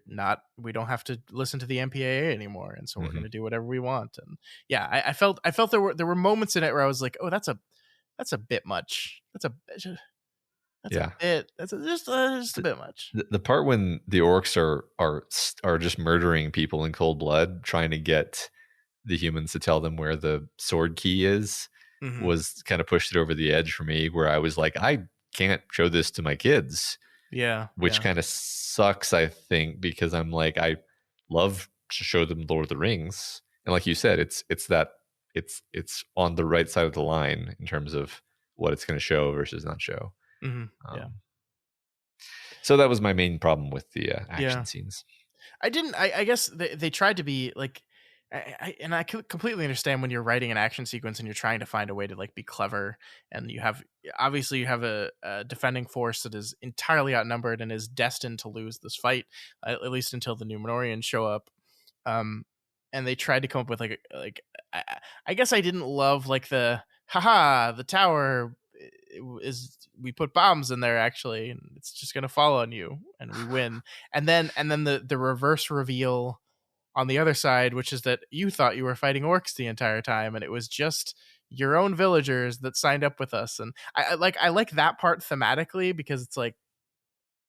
don't have to listen to the MPAA anymore, and so we're going to do whatever we want. And yeah, I felt there were moments in it where I was like, oh, that's a bit much. That's a bit. Just a bit much. The part when the orcs are just murdering people in cold blood, trying to get the humans to tell them where the sword key is, was kind of pushed it over the edge for me, where I was like, I can't show this to my kids. Yeah. Which kind of sucks, I think, because I'm like, I love to show them Lord of the Rings. And like you said, it's on the right side of the line in terms of what it's going to show versus not show. Yeah. So that was my main problem with the action scenes. I guess they tried to be like, I completely understand when you're writing an action sequence and you're trying to find a way to like be clever, and you have a defending force that is entirely outnumbered and is destined to lose this fight, at least until the Numenorians show up. And they tried to come up with I guess I didn't love like the tower is, we put bombs in there actually, and it's just gonna fall on you and we win. and then the reverse reveal on the other side, which is that you thought you were fighting orcs the entire time, and it was just your own villagers that signed up with us. And I like that part thematically, because it's like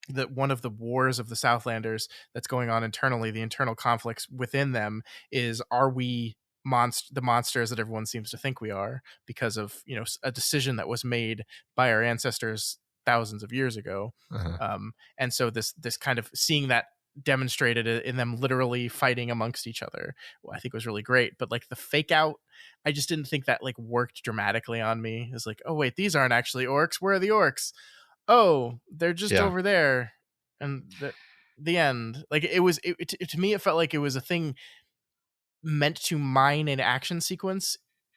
that one of the wars of the Southlanders that's going on internally, the internal conflicts within them, is, are we the monsters that everyone seems to think we are, because of a decision that was made by our ancestors thousands of years ago. And so this kind of seeing that demonstrated in them literally fighting amongst each other, I think was really great. But like the fake out, I just didn't think that like worked dramatically on me. It's like, oh wait, these aren't actually orcs. Where are the orcs? Oh, they're just over there. And the end, like to me, it felt like it was a thing meant to mine an action sequence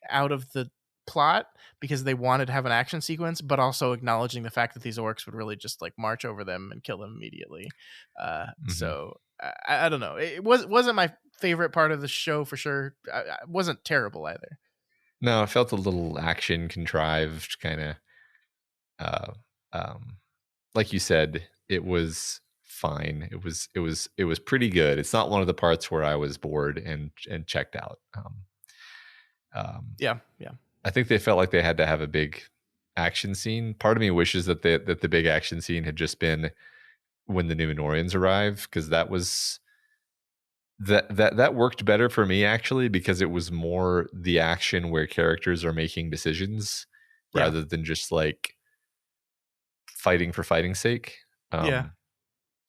out of the plot, because they wanted to have an action sequence, but also acknowledging the fact that these orcs would really just like march over them and kill them immediately. So I don't know. It wasn't my favorite part of the show for sure. It wasn't terrible either. No, it felt a little action contrived, kind of. Like you said, it was fine. It was pretty good. It's not one of the parts where I was bored and checked out. Yeah, yeah. I think they felt like they had to have a big action scene. Part of me wishes that the big action scene had just been when the Numenorians arrive, because that worked better for me, actually, because it was more the action where characters are making decisions Yeah. rather than just like fighting for fighting's sake. Yeah.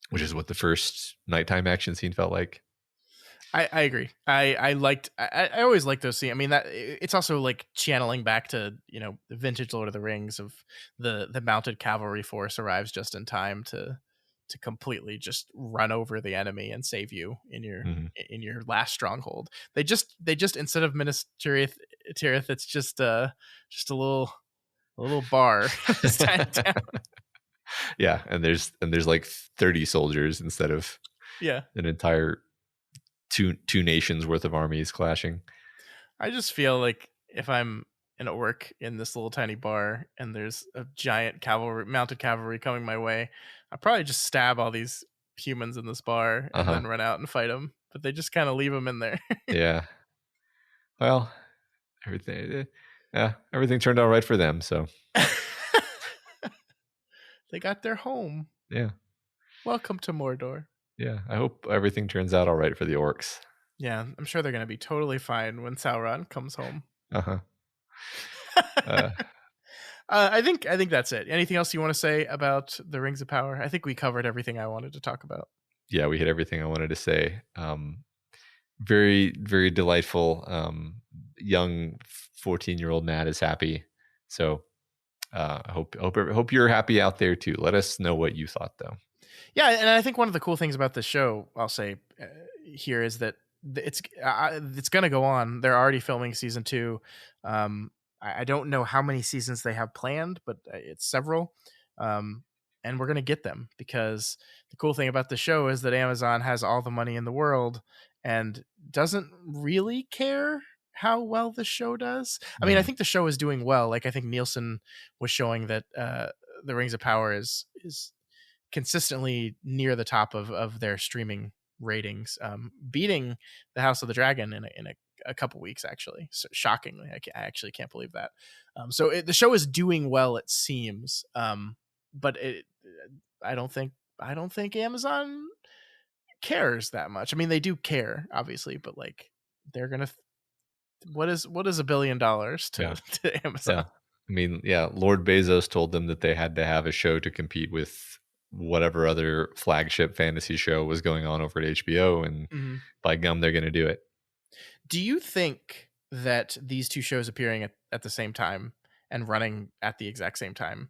Which is what the first nighttime action scene felt like. I agree. I always like those scenes. I mean, that it's also like channeling back to, the vintage Lord of the Rings of the mounted cavalry force arrives just in time to completely just run over the enemy and save you in your last stronghold. They just instead of Minas Tirith, it's just a little bar in this tiny town. Yeah, and there's like 30 soldiers instead of an entire two nations worth of armies clashing. I just feel like if I'm an orc in this little tiny bar and there's a giant mounted cavalry coming my way, I'd probably just stab all these humans in this bar and then run out and fight them. But they just kind of leave them in there. Yeah. Well, everything turned out right for them. So they got their home. Yeah. Welcome to Mordor. Yeah, I hope everything turns out all right for the orcs. Yeah, I'm sure they're going to be totally fine when Sauron comes home. I think that's it. Anything else you want to say about the Rings of Power? I think we covered everything I wanted to talk about. Yeah, we hit everything I wanted to say. Very, very delightful. Young 14-year-old Matt is happy. So I hope you're happy out there too. Let us know what you thought, though. Yeah, and I think one of the cool things about this show, I'll say here, is that it's going to go on. They're already filming season 2. I don't know how many seasons they have planned, but it's several. And we're going to get them, because the cool thing about the show is that Amazon has all the money in the world and doesn't really care how well the show does. I mean, I think the show is doing well. Like, I think Nielsen was showing that the Rings of Power is consistently near the top of their streaming ratings, beating the House of the Dragon in a couple weeks, actually. So shockingly, I actually can't believe that. So the show is doing well, it seems, but I don't think Amazon cares that much. I mean, they do care, obviously, but like, they're gonna what is $1 billion to Amazon? Yeah. I mean, yeah, Lord Bezos told them that they had to have a show to compete with whatever other flagship fantasy show was going on over at HBO, and by gum, they're going to do it. Do you think that these two shows appearing at the same time and running at the exact same time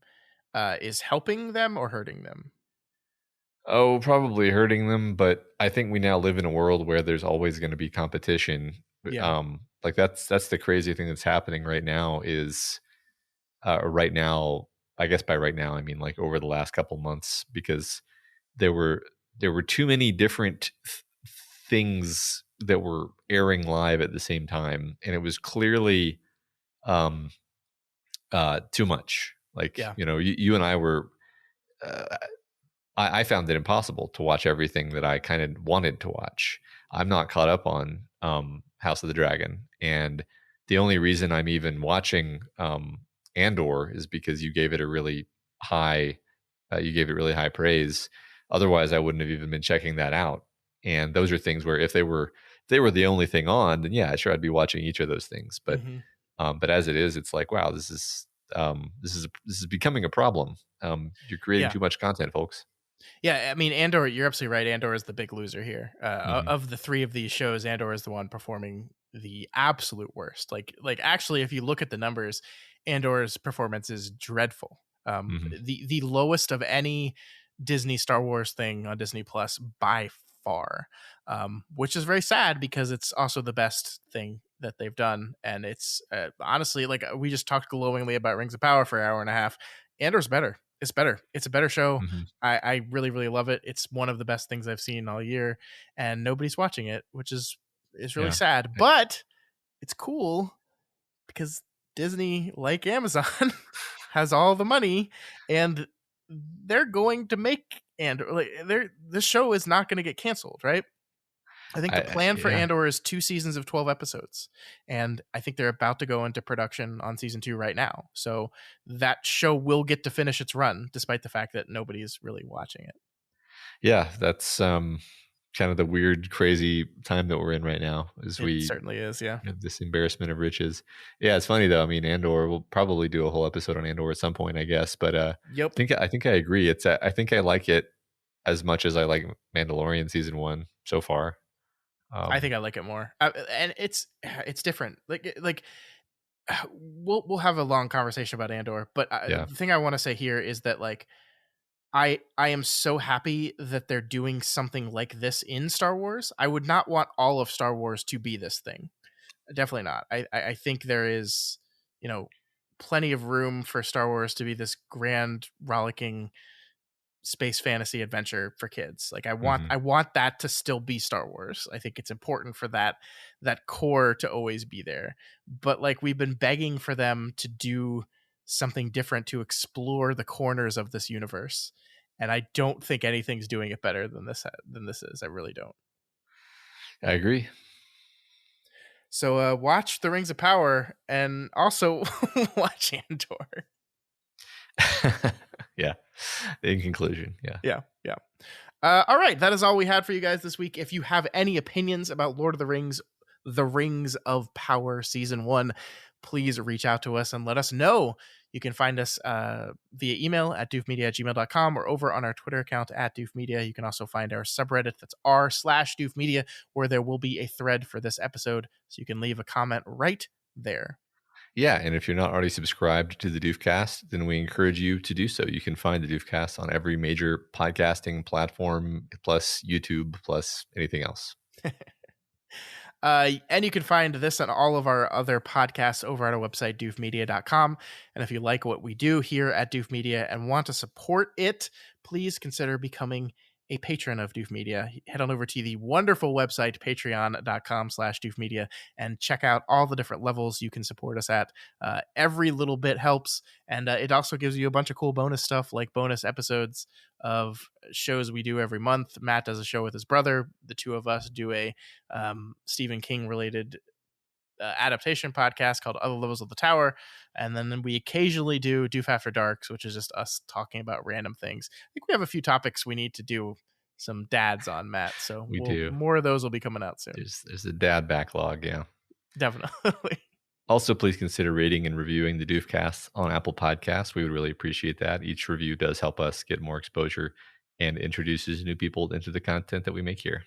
is helping them or hurting them? Oh, probably hurting them, but I think we now live in a world where there's always going to be competition. Yeah. Like that's the crazy thing that's happening right now is right now, I guess by right now, I mean like over the last couple months, because there were too many different things that were airing live at the same time, and it was clearly too much. Like, you and I were I found it impossible to watch everything that I kind of wanted to watch. I'm not caught up on House of the Dragon, and the only reason I'm even watching Andor is because you gave it a really high praise. Otherwise, I wouldn't have even been checking that out. And those are things where if they were the only thing on, then yeah, sure, I'd be watching each of those things. But but as it is, it's like, wow, this is becoming a problem. You're creating too much content, folks. Yeah, I mean, Andor, you're absolutely right. Andor is the big loser here. Of the 3 of these shows, Andor is the one performing the absolute worst. Like actually, if you look at the numbers, Andor's performance is dreadful. The lowest of any Disney Star Wars thing on Disney Plus by far, which is very sad because it's also the best thing that they've done. And it's honestly, like, we just talked glowingly about Rings of Power for an hour and a half. Andor's better. It's better. It's a better show. I really, really love it. It's one of the best things I've seen all year, and nobody's watching it, which is really sad. But it's cool because Disney, like Amazon, has all the money, and they're going to make Andor. Like, this show is not going to get canceled, right? I think the plan for Andor is 2 seasons of 12 episodes, and I think they're about to go into production on season 2 right now. So that show will get to finish its run, despite the fact that nobody's really watching it. Yeah, that's kind of the weird, crazy time that we're in right now. It certainly is, yeah. Have this embarrassment of riches. Yeah, it's funny though. I mean, Andor, we'll probably do a whole episode on Andor at some point, I guess. But yep, I think I agree. I think I like it as much as I like Mandalorian season 1 so far. I think I like it more, and it's different. Like we'll have a long conversation about Andor, but the thing I want to say here is that like I am so happy that they're doing something like this in Star Wars. I would not want all of Star Wars to be this thing. Definitely not. I think there is, plenty of room for Star Wars to be this grand, rollicking space fantasy adventure for kids. Like I want that to still be Star Wars. I think it's important for that core to always be there. But like we've been begging for them to do something different to explore the corners of this universe, and I don't think anything's doing it better than this is. I really don't. I agree. So watch The Rings of Power and also watch Andor. Yeah. In conclusion, yeah. All right, that is all we had for you guys this week. If you have any opinions about Lord of the Rings, The Rings of Power Season 1, please reach out to us and let us know. You can find us via email at doofmedia@gmail.com or over on our Twitter account at doofmedia. You can also find our subreddit, that's r/doofmedia, where there will be a thread for this episode, so you can leave a comment right there. Yeah, and if you're not already subscribed to the Doofcast, then we encourage you to do so. You can find the Doofcast on every major podcasting platform, plus YouTube, plus anything else. And you can find this and all of our other podcasts over at our website, doofmedia.com. And if you like what we do here at Doof Media and want to support it, please consider becoming a patron of Doof Media. Head on over to the wonderful website, patreon.com/doofmedia, and check out all the different levels you can support us at. Every little bit helps. And it also gives you a bunch of cool bonus stuff, like bonus episodes of shows we do every month. Matt does a show with his brother. The two of us do a Stephen King related adaptation podcast called Other Levels of the Tower, and then we occasionally do Doof After Darks, which is just us talking about random things. I think we have a few topics we need to do some dads on, Matt, so we do. More of those will be coming out soon. There's a dad backlog. Yeah, definitely. Also, please consider rating and reviewing the Doofcast on Apple Podcasts. We would really appreciate that. Each review does help us get more exposure and introduces new people into the content that we make here.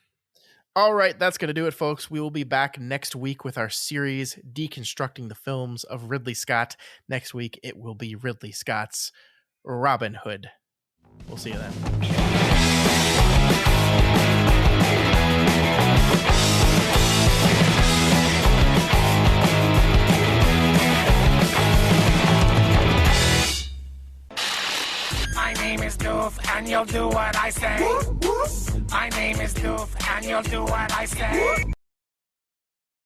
All right, that's going to do it, folks. We will be back next week with our series, Deconstructing the Films of Ridley Scott. Next week, it will be Ridley Scott's Robin Hood. We'll see you then. My name is Doof, and you'll do what I say. My name is Doof, and you'll do what I say.